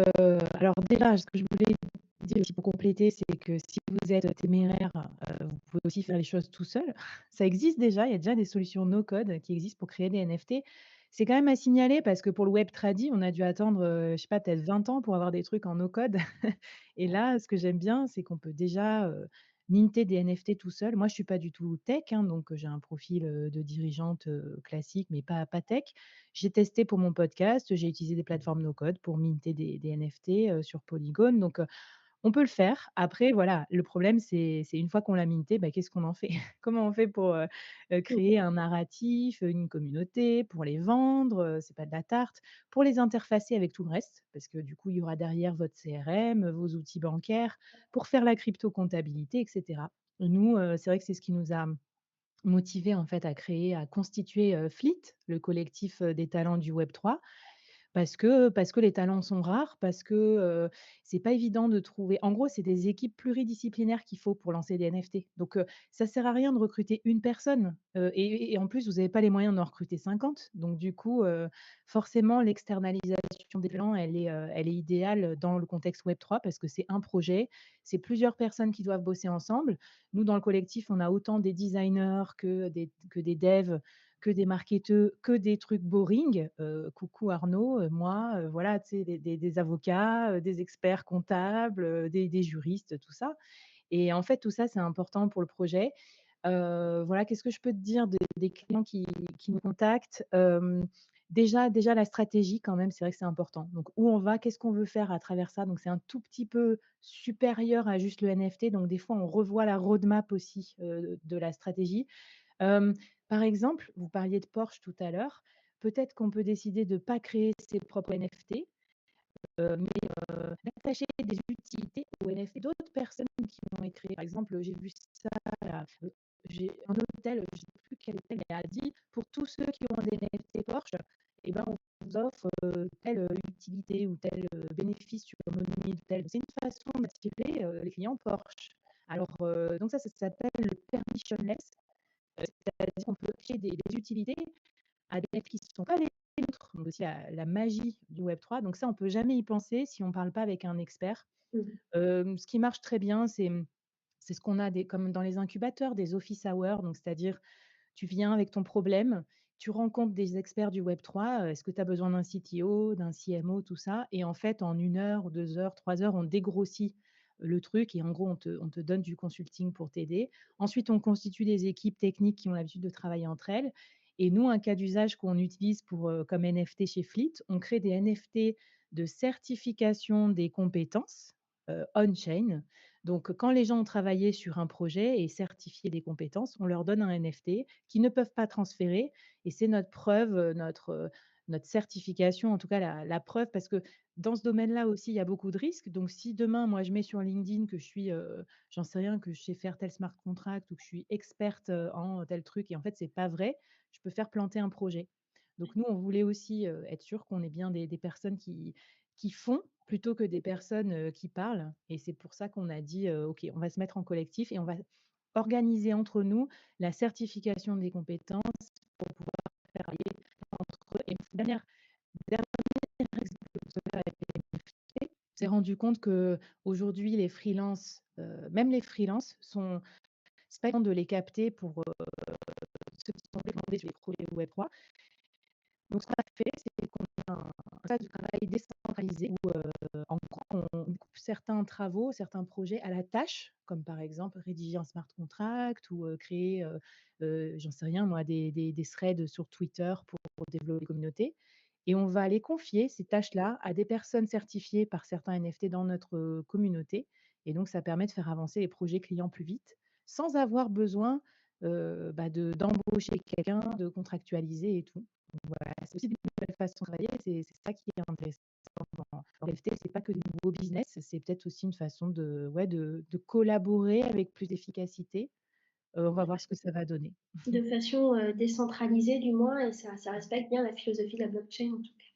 alors Alors déjà, ce que je voulais dire aussi pour compléter, c'est que si vous êtes téméraire, vous pouvez aussi faire les choses tout seul. Ça existe déjà, il y a déjà des solutions no code qui existent pour créer des NFT. C'est quand même à signaler parce que pour le web tradi, on a dû attendre, je sais pas, peut-être 20 ans pour avoir des trucs en no code. Et là, ce que j'aime bien, c'est qu'on peut déjà, minter des NFT tout seul. Moi, je suis pas du tout tech, hein, donc j'ai un profil, de dirigeante, classique, mais pas tech. J'ai testé pour mon podcast, j'ai utilisé des plateformes no code pour minter des NFT, sur Polygon, donc on peut le faire. Après voilà, le problème c'est une fois qu'on l'a minté, bah, qu'est-ce qu'on en fait? Comment on fait pour, créer un narratif, une communauté, pour les vendre, c'est pas de la tarte, pour les interfacer avec tout le reste, parce que du coup, il y aura derrière votre CRM, vos outils bancaires, pour faire la crypto-comptabilité et cetera. Nous, c'est vrai que c'est ce qui nous a motivés en fait à créer, à constituer, Fleet, le collectif, des talents du web 3. Parce que les talents sont rares, parce que, c'est pas évident de trouver en gros, c'est des équipes pluridisciplinaires qu'il faut pour lancer des NFT. Donc, ça sert à rien de recruter une personne, et en plus, vous avez pas les moyens d'en recruter 50. Donc du coup, forcément, l'externalisation des talents, elle est idéale dans le contexte Web3 parce que c'est un projet, c'est plusieurs personnes qui doivent bosser ensemble. Nous, dans le collectif, on a autant des designers que des devs, que des marketeurs, que des trucs boring, coucou Arnaud, moi, voilà, tu sais, des avocats, des experts comptables, des juristes, tout ça. Et en fait, tout ça, c'est important pour le projet. Voilà, qu'est-ce que je peux te dire des clients qui nous contactent? Déjà la stratégie quand même, c'est vrai que c'est important. Donc où on va? Qu'est-ce qu'on veut faire à travers ça? Donc c'est un tout petit peu supérieur à juste le NFT, donc des fois on revoit la roadmap aussi, de la stratégie. Hem, Par exemple, vous parliez de Porsche tout à l'heure, peut-être qu'on peut décider de ne pas créer ses propres NFT, mais d'attacher des utilités aux NFT d'autres personnes qui vont les créer. Par exemple, j'ai vu ça là, j'ai un hôtel, je ne sais plus quel hôtel, mais a dit: «Pour tous ceux qui ont des NFT Porsche, et ben, on vous offre, telle, utilité ou tel, bénéfice sur Money de tel». C'est une façon d'attirer, les clients Porsche. Alors, donc ça s'appelle le permissionless. C'est-à-dire qu'on peut créer des utilités à des lettres qui ne sont pas les nôtres, donc aussi la magie du Web3. Donc ça, on ne peut jamais y penser si on ne parle pas avec un expert. Mmh. Ce qui marche très bien, c'est ce qu'on a comme dans les incubateurs, des office hours, donc c'est-à-dire tu viens avec ton problème, tu rencontres des experts du Web3, est-ce que tu as besoin d'un CTO, d'un CMO, tout ça? Et en fait, en 1 heure, 2 heures, 3 heures, on dégrossit le truc et en gros, on te donne du consulting pour t'aider. Ensuite, on constitue des équipes techniques qui ont l'habitude de travailler entre elles. Et nous, un cas d'usage qu'on utilise comme NFT chez Fleet, on crée des NFT de certification des compétences, on-chain. Donc, quand les gens ont travaillé sur un projet et certifié des compétences, on leur donne un NFT qu'ils ne peuvent pas transférer et c'est notre preuve, notre certification, en tout cas la preuve parce que dans ce domaine-là aussi, il y a beaucoup de risques. Donc si demain, moi, je mets sur LinkedIn que je suis, j'en sais rien, que je sais faire tel smart contract ou que je suis experte, en tel truc et en fait, c'est pas vrai, je peux faire planter un projet. Donc nous, on voulait aussi, être sûr qu'on ait bien des personnes qui font plutôt que des personnes, qui parlent et c'est pour ça qu'on a dit, «OK, on va se mettre en collectif et on va organiser entre nous la certification des compétences pour pouvoir faire allier entre eux» et dernier exemple de cela avec les NFT, on s'est rendu compte qu'aujourd'hui les freelances, même les freelances c'est pas évident de les capter pour, ceux qui sont demandés sur les projets Web3. Donc ce qu'on a fait, c'est qu'on a un espace de travail décentralisé où, en gros, on coupe certains travaux, certains projets à la tâche, comme par exemple rédiger un smart contract ou, créer, j'en sais rien moi, des threads sur Twitter pour développer les communautés et on va aller confier ces tâches-là à des personnes certifiées par certains NFT dans notre, communauté et donc ça permet de faire avancer les projets clients plus vite, sans avoir besoin, bah, d'embaucher quelqu'un, de contractualiser et tout. Voilà, c'est aussi des nouvelles façons de travailler, c'est ça qui est intéressant dans l'NFT, c'est pas que des nouveaux business, c'est peut-être aussi une façon de ouais, de collaborer avec plus d'efficacité. On va voir ce que ça va donner. De façon, décentralisée du moins et ça respecte bien la philosophie de la blockchain en tout cas.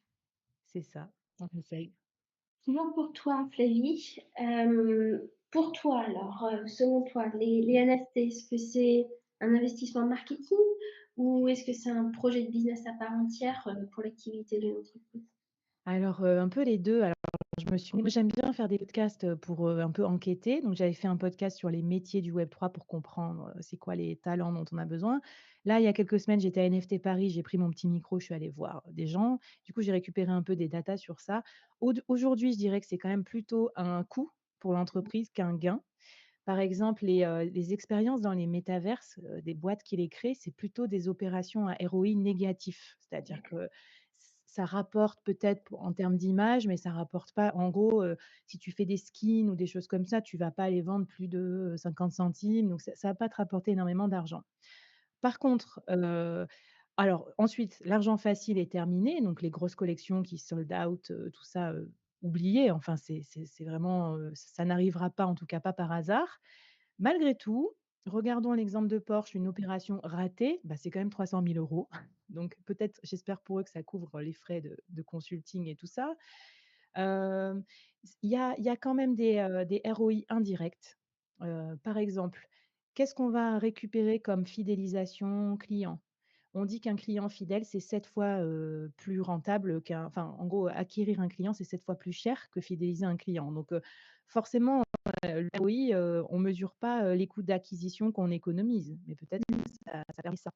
C'est ça, on essaye. Sinon pour toi Flavie, pour toi alors, selon toi les NFT, est-ce que c'est un investissement marketing ou est-ce que c'est un projet de business à part entière, pour l'activité de l'entreprise? Alors, un peu les 2. Alors je je me suis moi, j'aime bien faire des podcasts, pour, un peu enquêter. Donc j'avais fait un podcast sur les métiers du Web3 pour comprendre, c'est quoi les talents dont on a besoin. Là, il y a quelques semaines, j'étais à NFT Paris, j'ai pris mon petit micro, je suis allée voir des gens. Du coup, j'ai récupéré un peu des datas sur ça. Aujourd'hui, je dirais que c'est quand même plutôt un coût pour l'entreprise qu'un gain. Par exemple, les expériences dans les métaverses, des boîtes qui les créent, c'est plutôt des opérations à ROI négatif. C'est-à-dire que ça rapporte peut-être en termes d'image, mais ça rapporte pas. En gros, si tu fais des skins ou des choses comme ça, tu vas pas les vendre plus de 50 centimes. Donc, ça va pas te rapporter énormément d'argent. Par contre, alors ensuite, l'argent facile est terminé, donc les grosses collections qui sold out, tout ça, oubliez. Enfin, c'est vraiment, ça n'arrivera pas, en tout cas pas par hasard. Malgré tout, regardons l'exemple de Porsche, une opération ratée, bah, c'est quand même 300 000 €. Donc peut-être, j'espère pour eux que ça couvre les frais de consulting et tout ça. Hem, il y a quand même des ROI indirects. Par exemple, qu'est-ce qu'on va récupérer comme fidélisation client? On dit qu'un client fidèle, c'est 7 fois, plus rentable enfin, en gros, acquérir un client, c'est 7 fois plus cher que fidéliser un client. Donc, forcément, le ROI, on mesure pas, les coûts d'acquisition qu'on économise, mais peut-être que ça permet ça.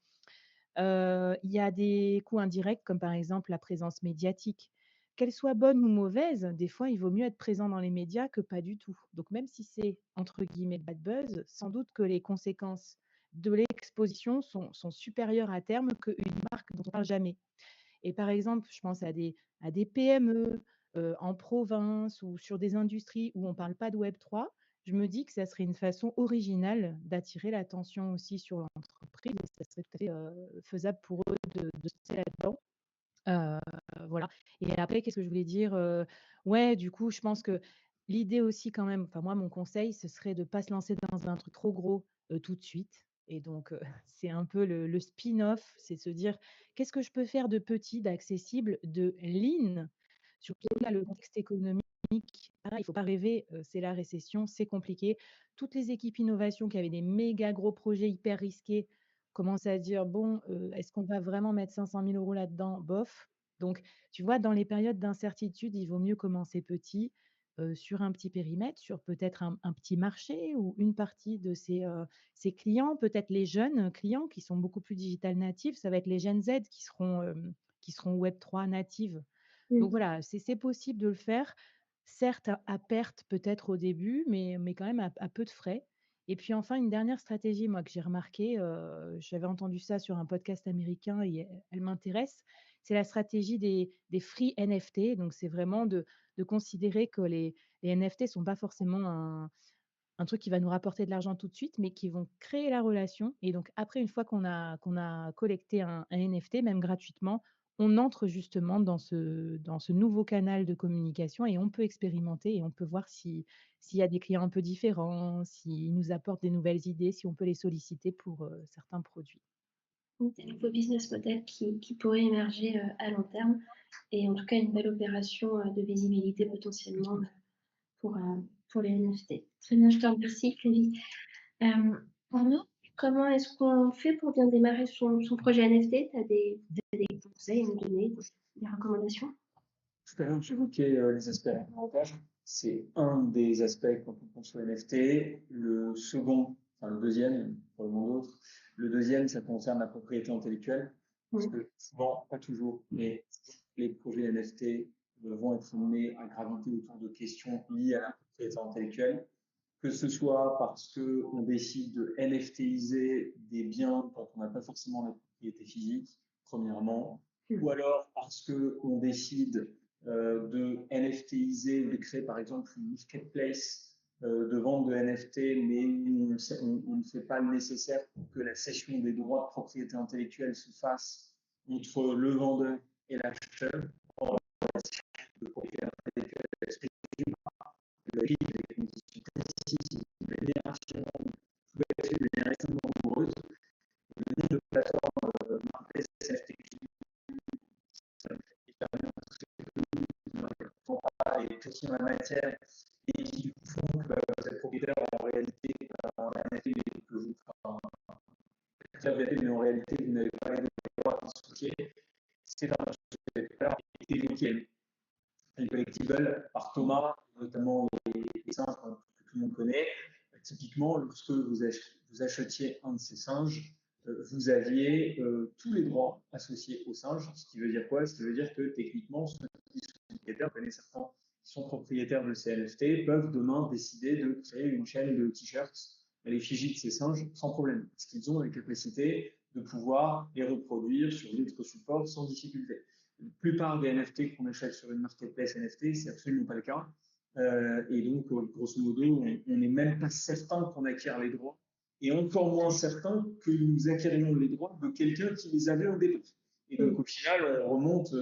Il y a des coûts indirects comme par exemple la présence médiatique. Qu'elle soit bonne ou mauvaise, des fois, il vaut mieux être présent dans les médias que pas du tout. Donc même si c'est entre guillemets «bad buzz», sans doute que les conséquences de l'exposition sont supérieures à terme qu'une marque dont on parle jamais. Et par exemple, je pense à des PME, en province ou sur des industries où on ne parle pas de Web3. Je me dis que ça serait une façon originale d'attirer l'attention aussi sur l'entreprise et ça serait tout à fait, faisable pour eux de se lancer là-dedans. Heu, voilà. Et après, qu'est-ce que je voulais dire? Ouais, du coup, je pense que l'idée aussi quand même, enfin moi, mon conseil, ce serait de ne pas se lancer dans un truc trop gros, tout de suite. Et donc, c'est un peu le spin-off, c'est se dire: «Qu'est-ce que je peux faire de petit, d'accessible, de lean?» Surtout là, le contexte économique, il ne faut pas rêver, c'est la récession, c'est compliqué. Toutes les équipes innovation qui avaient des méga gros projets hyper risqués commencent à dire: «Bon, est-ce qu'on va vraiment mettre 500 000 € là-dedans? Bof». Donc tu vois, dans les périodes d'incertitude, il vaut mieux commencer petit, sur un petit périmètre, sur peut-être un petit marché ou une partie de ses clients, peut-être les jeunes clients qui sont beaucoup plus digital natifs, ça va être les Gen Z qui seront Web3 natives. Donc Mmh. voilà, c'est possible de le faire, certes à perte peut-être au début, mais quand même à peu de frais. Et puis enfin, une dernière stratégie, moi, que j'ai remarqué, j'avais entendu ça sur un podcast américain et elle m'intéresse, c'est la stratégie des free NFT. Donc c'est vraiment de considérer que les NFT sont pas forcément un truc qui va nous rapporter de l'argent tout de suite, mais qui vont créer la relation. Et donc après, une fois qu'on a collecté un NFT, même gratuitement, on entre justement dans ce nouveau canal de communication et on peut expérimenter et on peut voir s'il y a des clients un peu différents, s'ils nous apportent des nouvelles idées, si on peut les solliciter pour, certains produits. Des nouveaux business models qui pourraient émerger, à long terme et en tout cas une belle opération, de visibilité potentiellement, pour, pour les NFT. Très bien, je te remercie Flavie. Arnaud, comment est-ce qu'on fait pour bien démarrer son projet NFT? Tu as des conseils à nous donner, des recommandations? Tout à l'heure, j'évoquais les aspects réglementaires. C'est un des aspects quand on pense au NFT. Le second, enfin le deuxième, pour le monde d'autres, le deuxième, ça concerne la propriété intellectuelle. Parce que souvent, pas toujours, mais les projets NFT vont être amenés à graviter autour de questions liées à la propriété intellectuelle, que ce soit parce qu'on décide de NFTiser des biens quand on n'a pas forcément la propriété physique, premièrement, ou alors parce qu'on décide de NFTiser, de créer par exemple une marketplace de vente de NFT, mais on ne fait pas le nécessaire pour que la cession des droits de propriété intellectuelle se fasse entre le vendeur et l'acheteur. De propriété intellectuelle exclusive, le livre des conditions précises, de génération, de manière extrêmement rigoureuse. Le nombre de plateformes marketplace NFT qui permettent et précis en la matière et qui font que cette propriétaire en réalité en NFT que vous mais en réalité vous n'avez pas les droits associés. C'est un sujet qui est évoqué. Les collectibles, parce Thomas, notamment les singes que tout le monde connaît. Typiquement, lorsque vous achetiez un de ces singes, vous aviez tous les droits associés au singe, ce qui veut dire quoi? Ce qui veut dire que techniquement, ceux qui sont propriétaires, vous connaissez certains qui sont propriétaires de ces NFT, peuvent demain décider de créer une chaîne de t-shirts à l'effigie de ces singes sans problème, parce qu'ils ont la capacité de pouvoir les reproduire sur d'autres supports sans difficulté. La plupart des NFT qu'on achète sur une marketplace NFT, c'est absolument pas le cas. Et donc, grosso modo, on n'est même pas certain qu'on acquiert les droits, et encore moins certain que nous acquérions les droits de quelqu'un qui les avait au départ. Et donc, au final, on remonte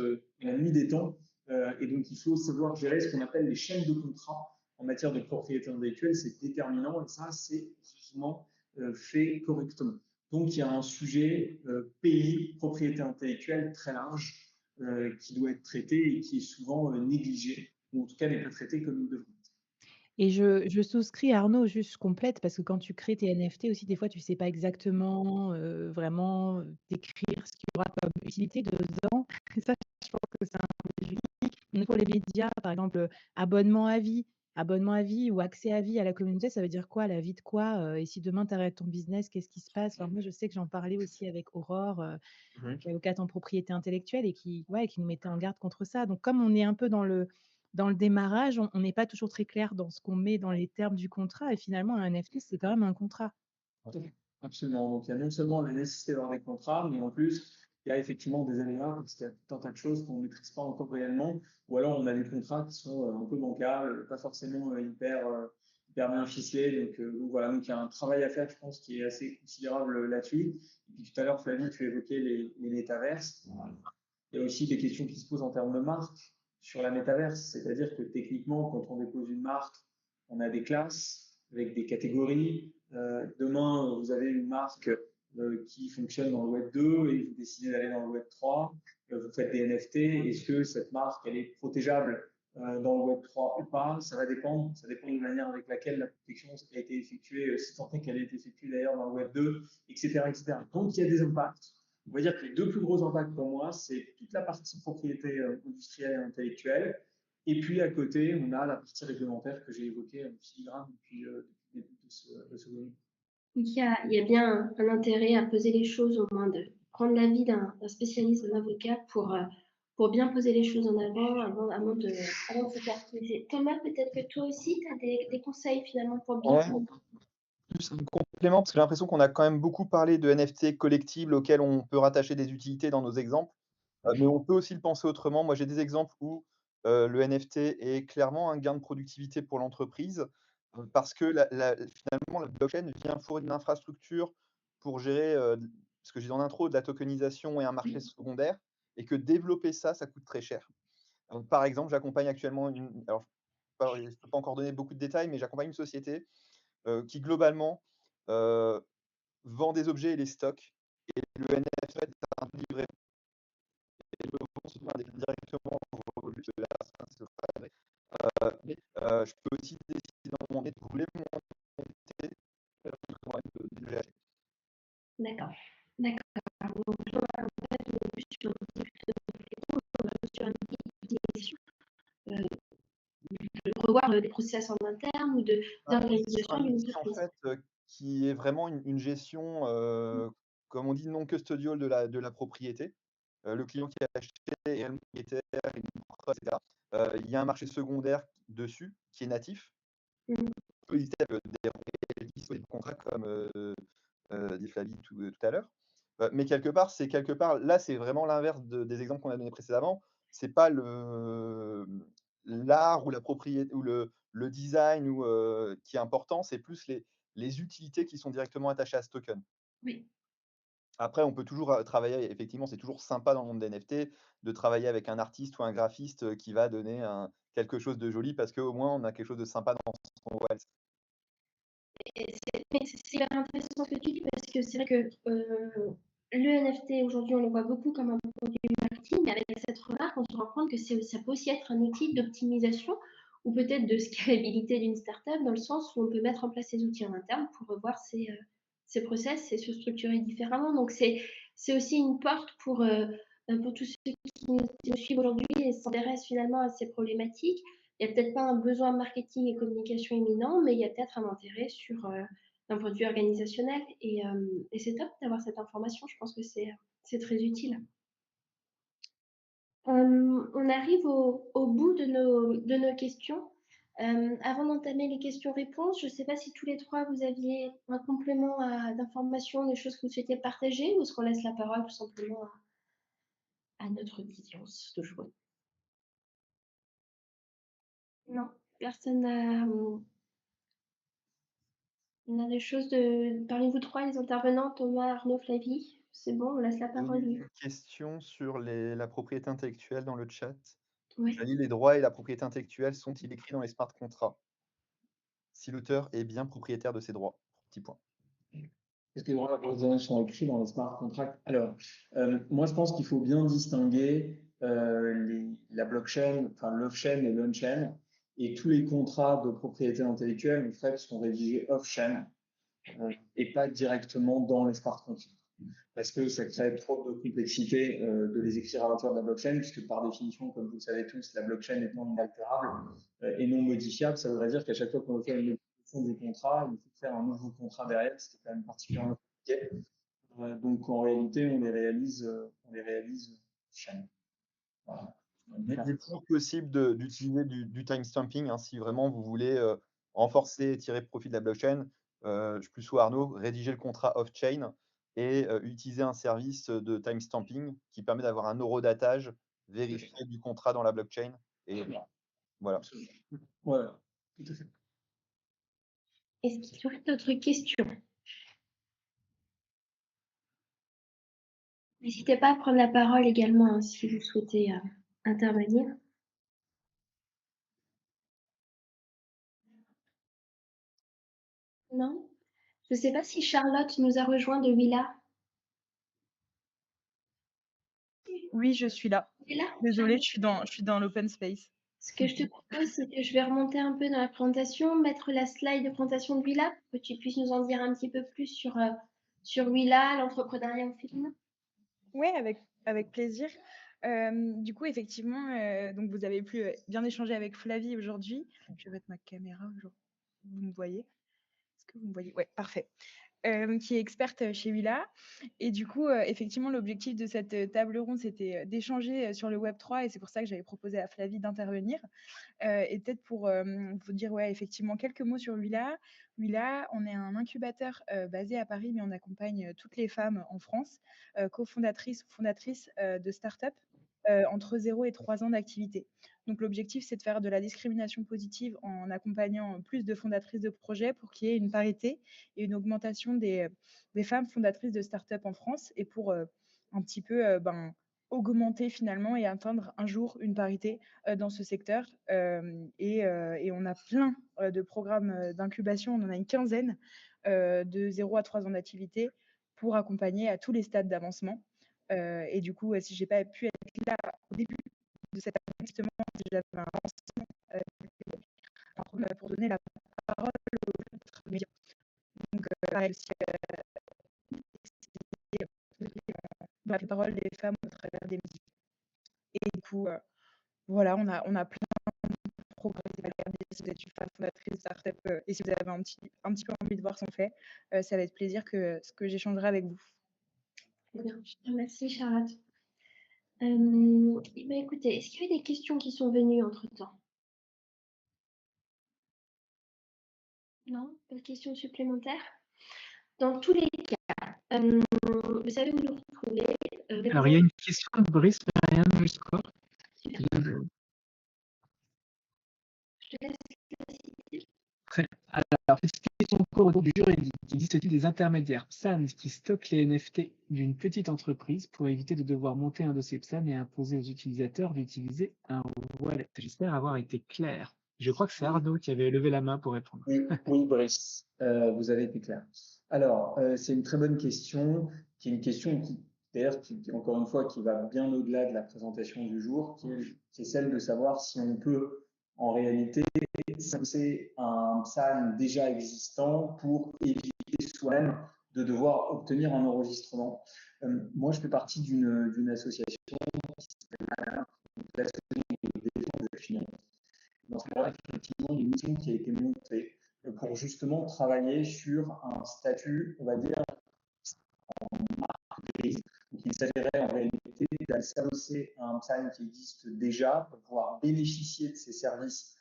la nuit des temps, et donc il faut savoir gérer ce qu'on appelle les chaînes de contrat en matière de propriété intellectuelle. C'est déterminant, et ça, c'est justement fait correctement. Donc, il y a un sujet pays, propriété intellectuelle très large qui doit être traité et qui est souvent négligé, ou en tout cas n'est pas traité comme il devrait. Et je souscris Arnaud, juste je complète parce que quand tu crées tes NFT aussi, des fois, tu sais pas exactement, vraiment, décrire ce qu'il y aura comme utilité dedans. Et ça, je pense que c'est un peu unique. Donc pour les médias, par exemple, abonnement à vie ou accès à vie à la communauté, ça veut dire quoi? La vie de quoi? Et si demain tu arrêtes ton business, qu'est-ce qui se passe? Alors moi, je sais que j'en parlais aussi avec Aurore, qui est avocate en propriété intellectuelle et qui nous mettait en garde contre ça. Donc comme on est un peu dans le démarrage, on n'est pas toujours très clair dans ce qu'on met dans les termes du contrat et finalement un NFT, c'est quand même un contrat. Absolument. Donc, il y a non seulement la nécessité d'avoir des contrats, mais en plus, il y a effectivement des aléas, parce qu'il y a tout un tas de choses qu'on ne maîtrise pas encore réellement, ou alors on a des contrats qui sont un peu bancals, pas forcément hyper bien ficelés. Donc voilà, donc il y a un travail à faire, je pense, qui est assez considérable là-dessus. Et puis tout à l'heure, Flavie, tu évoquais les métaverses. Il y a aussi des questions qui se posent en termes de marque sur la métaverse, c'est-à-dire que techniquement, quand on dépose une marque, on a des classes avec des catégories. Demain, vous avez une marque qui fonctionne dans le Web 2 et vous décidez d'aller dans le Web 3, vous faites des NFT. Est-ce que cette marque, elle est protégeable dans le Web 3 ou pas? Ça va dépendre. Ça dépend de la manière avec laquelle la protection a été effectuée, si tant est qu'elle a été effectuée d'ailleurs dans le Web 2, etc., etc. Donc, il y a des impacts. On va dire que les deux plus gros impacts pour moi, c'est toute la partie propriété industrielle et intellectuelle. Et puis à côté, on a la partie réglementaire que j'ai évoquée en filigrane depuis le début de ce webinaire. Il y a bien un intérêt à poser les choses, au moins de prendre l'avis d'un spécialiste, d'un avocat pour bien poser les choses en avant de se faire accuser. Thomas, peut-être que toi aussi, tu as des conseils finalement pour bien. Ouais. Plus un complément, parce que j'ai l'impression qu'on a quand même beaucoup parlé de NFT collectibles auxquels on peut rattacher des utilités dans nos exemples, mais on peut aussi le penser autrement. Moi, j'ai des exemples où le NFT est clairement un gain de productivité pour l'entreprise, parce que finalement, la blockchain vient fournir une infrastructure pour gérer, ce que je disais en intro, de la tokenisation et un marché secondaire, et que développer ça, ça coûte très cher. Par exemple, j'accompagne actuellement alors je ne peux pas encore donner beaucoup de détails, mais j'accompagne une société qui globalement vend des objets et les stocke. Et le NFT est un peu livré. Et je pense directement au but de la mais je peux aussi décider dans mon de rouler mon NFT de l'acheter. D'accord. D'accord. Donc, là, en fait, on est plus sur une utilisation, de revoir des process en interne ou d'organisation d'une entreprise. En fait, qui est vraiment une gestion, comme on dit, non custodial de la propriété. Le client qui a acheté est le propriétaire, etc. Il y a un marché secondaire dessus qui est natif. Mmh. On peut éviter des contrats comme dit Flavie tout à l'heure. Mais quelque part, là, c'est vraiment l'inverse des exemples qu'on a donnés précédemment. C'est pas l'art ou la propriété ou le design qui est important, c'est plus les utilités qui sont directement attachées à ce token. Oui. Après, on peut toujours travailler, effectivement, c'est toujours sympa dans le monde des NFT de travailler avec un artiste ou un graphiste qui va donner quelque chose de joli parce qu'au moins on a quelque chose de sympa dans son wall. C'est hyper intéressant ce que tu dis parce que c'est vrai que le NFT aujourd'hui, on le voit beaucoup comme un produit marketing, mais avec cette remarque, on se rend compte que ça peut aussi être un outil d'optimisation ou peut-être de scalabilité d'une startup dans le sens où on peut mettre en place ces outils en interne pour revoir ses process et se structurer différemment. Donc, c'est aussi une porte pour tous ceux qui nous suivent aujourd'hui et s'intéressent finalement à ces problématiques Il n'y a peut-être pas un besoin marketing et communication éminent, mais il y a peut-être un intérêt d'un point de vue organisationnel. Et c'est top d'avoir cette information. Je pense que c'est très utile. On arrive au bout de nos questions. Avant d'entamer les questions-réponses, je ne sais pas si tous les trois vous aviez un complément d'information, des choses que vous souhaitiez partager, ou est-ce qu'on laisse la parole tout simplement à notre audience de jouer. Non, personne n'a des choses parmi vous trois, les intervenants, Thomas, Arnaud, Flavie. C'est bon, on laisse la parole. Une question sur la propriété intellectuelle dans le chat. Oui. Je lis, les droits et la propriété intellectuelle sont-ils écrits dans les smart contracts? Si l'auteur est bien propriétaire de ses droits. Petit point. Est-ce que les droits et la propriété intellectuelle sont écrits dans les smart contracts? Alors, moi, je pense qu'il faut bien distinguer la blockchain, enfin l'off-chain et l'on-chain, et tous les contrats de propriété intellectuelle, en fait, sont rédigés off-chain et pas directement dans les smart contracts. Parce que ça crée trop de complexité de les écrire à l'intérieur de la blockchain, puisque par définition, comme vous le savez tous, la blockchain étant inaltérable et non modifiable, ça voudrait dire qu'à chaque fois qu'on veut faire une modification du contrat, il faut faire un nouveau contrat derrière, ce qui est quand même particulièrement compliqué. Donc en réalité, on les réalise chaîne. Voilà. Il est toujours possible d'utiliser du timestamping hein, si vraiment vous voulez renforcer et tirer profit de la blockchain. Je plus soit Arnaud, rédiger le contrat off-chain et utiliser un service de timestamping qui permet d'avoir un horodatage vérifié du contrat dans la blockchain. Et voilà. Voilà, tout à fait. Est-ce qu'il y aurait d'autres questions? N'hésitez pas à prendre la parole également hein, si vous souhaitez intervenir. Non? Je ne sais pas si Charlotte nous a rejoint de Willa. Oui, je suis là. Tu es là? Désolée, je suis dans l'open space. Ce que je te propose, c'est que je vais remonter un peu dans la présentation, mettre la slide de présentation de Willa, pour que tu puisses nous en dire un petit peu plus sur Willa, l'entrepreneuriat au féminin. Oui, avec plaisir. Du coup, effectivement, donc vous avez pu bien échanger avec Flavie aujourd'hui. Je vais mettre ma caméra, vous me voyez? Est-ce que vous me voyez? Ouais, parfait. Qui est experte chez Willa. Et du coup, effectivement, l'objectif de cette table ronde, c'était d'échanger sur le Web3 et c'est pour ça que j'avais proposé à Flavie d'intervenir. Et peut-être pour vous dire, ouais, effectivement, quelques mots sur Willa. Willa, on est un incubateur basé à Paris, mais on accompagne toutes les femmes en France, cofondatrices ou fondatrices de start-up entre 0 et 3 ans d'activité. Donc, l'objectif, c'est de faire de la discrimination positive en accompagnant plus de fondatrices de projets pour qu'il y ait une parité et une augmentation des femmes fondatrices de start-up en France et pour un petit peu augmenter finalement et atteindre un jour une parité dans ce secteur. Et on a plein de programmes d'incubation, on en a une quinzaine de 0 à 3 ans d'activité pour accompagner à tous les stades d'avancement. Et du coup, si je n'ai pas pu être là au début de cette année, justement, j'avais un lancement pour donner la parole aux médias. Donc, pareil, aussi, la parole des femmes au travers des médias. Et du coup, voilà, on a plein de programmes. Si vous êtes une femme fondatrice de start-up et si vous avez un petit peu envie de voir son fait, ça va être plaisir que j'échangerai avec vous. Bien. Merci Charlotte. Écoutez, est-ce qu'il y a des questions qui sont venues entre-temps? Non? Pas de questions supplémentaires? Dans tous les cas, vous savez où nous retrouver. Alors, il y a une question de Brice Marianne Muscore. Super. Je te laisse la citer. Très bien. Alors, cette question encore autour du juridique. Existe-t-il des intermédiaires PSAN qui stockent les NFT d'une petite entreprise pour éviter de devoir monter un dossier PSAN et imposer aux utilisateurs d'utiliser un wallet? J'espère avoir été clair. Je crois que c'est Arnaud qui avait levé la main pour répondre. Oui, Brice, vous avez été clair. Alors, c'est une très bonne question, qui est une question qui, d'ailleurs, encore une fois, qui va bien au-delà de la présentation du jour, qui est celle de savoir si on peut, en réalité, s'imposer un PSAN déjà existant pour éviter soi-même de devoir obtenir un enregistrement. Moi, je fais partie d'une association qui s'appelle l'Association de défense des actionnaires. Dans ce cas-là, mission qui a été montée pour justement travailler sur un statut, on va dire, grise. Donc, il s'agirait en réalité d'aller s'adosser à un PSAN qui existe déjà pour pouvoir bénéficier de ces services,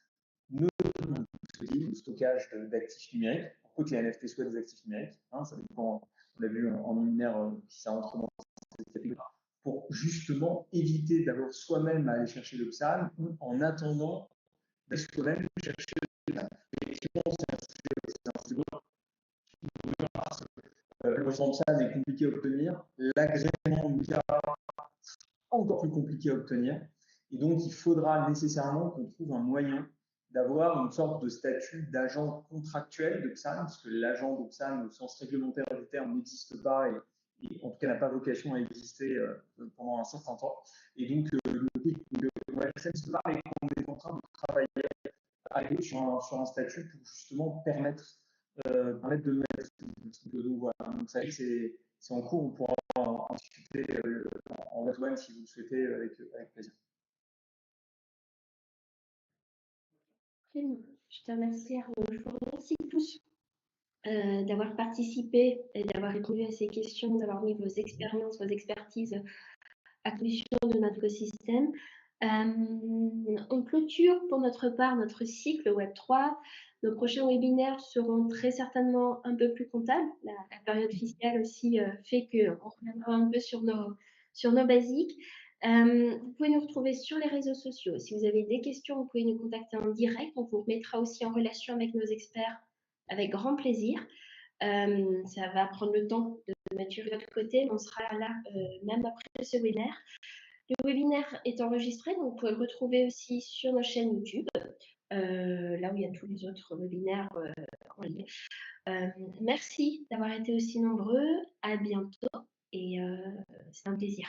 notamment de stockage d'actifs numériques. Pourquoi que les NFT soient des actifs numériques, hein, ça dépend, on l'a vu en liminaire si ça entre dans cette catégorie, pour justement éviter d'avoir soi-même à aller chercher le PSAN ou en attendant d'aller soi-même chercher le PSAN. Effectivement, c'est un sujet le PSAN est compliqué à obtenir, l'agrément MICA encore plus compliqué à obtenir. Et donc, il faudra nécessairement qu'on trouve un moyen d'avoir une sorte de statut d'agent contractuel de PSAN, parce que l'agent de PSAN, au sens réglementaire du terme, n'existe pas et en tout cas n'a pas vocation à exister pendant un certain temps. Et donc, OSN se parle et qu'on est en train de travailler sur un statut pour justement permettre de mettre. Donc voilà, donc ça c'est en cours, on pourra en discuter en one-to-one si vous le souhaitez avec plaisir. Je te remercie, Arnaud. Je vous remercie tous d'avoir participé et d'avoir répondu à ces questions, d'avoir mis vos expériences, vos expertises à contribution de notre écosystème. On clôture pour notre part notre cycle Web3. Nos prochains webinaires seront très certainement un peu plus comptables. La période fiscale aussi fait qu'on reviendra un peu sur nos basiques. Vous pouvez nous retrouver sur les réseaux sociaux. Si vous avez des questions, vous pouvez nous contacter en direct. On vous mettra aussi en relation avec nos experts avec grand plaisir. Ça va prendre le temps de maturer de votre côté, mais on sera là même après ce webinaire. Le webinaire est enregistré, donc vous pouvez le retrouver aussi sur nos chaînes YouTube, là où il y a tous les autres webinaires en ligne. Merci d'avoir été aussi nombreux. À bientôt et c'est un plaisir.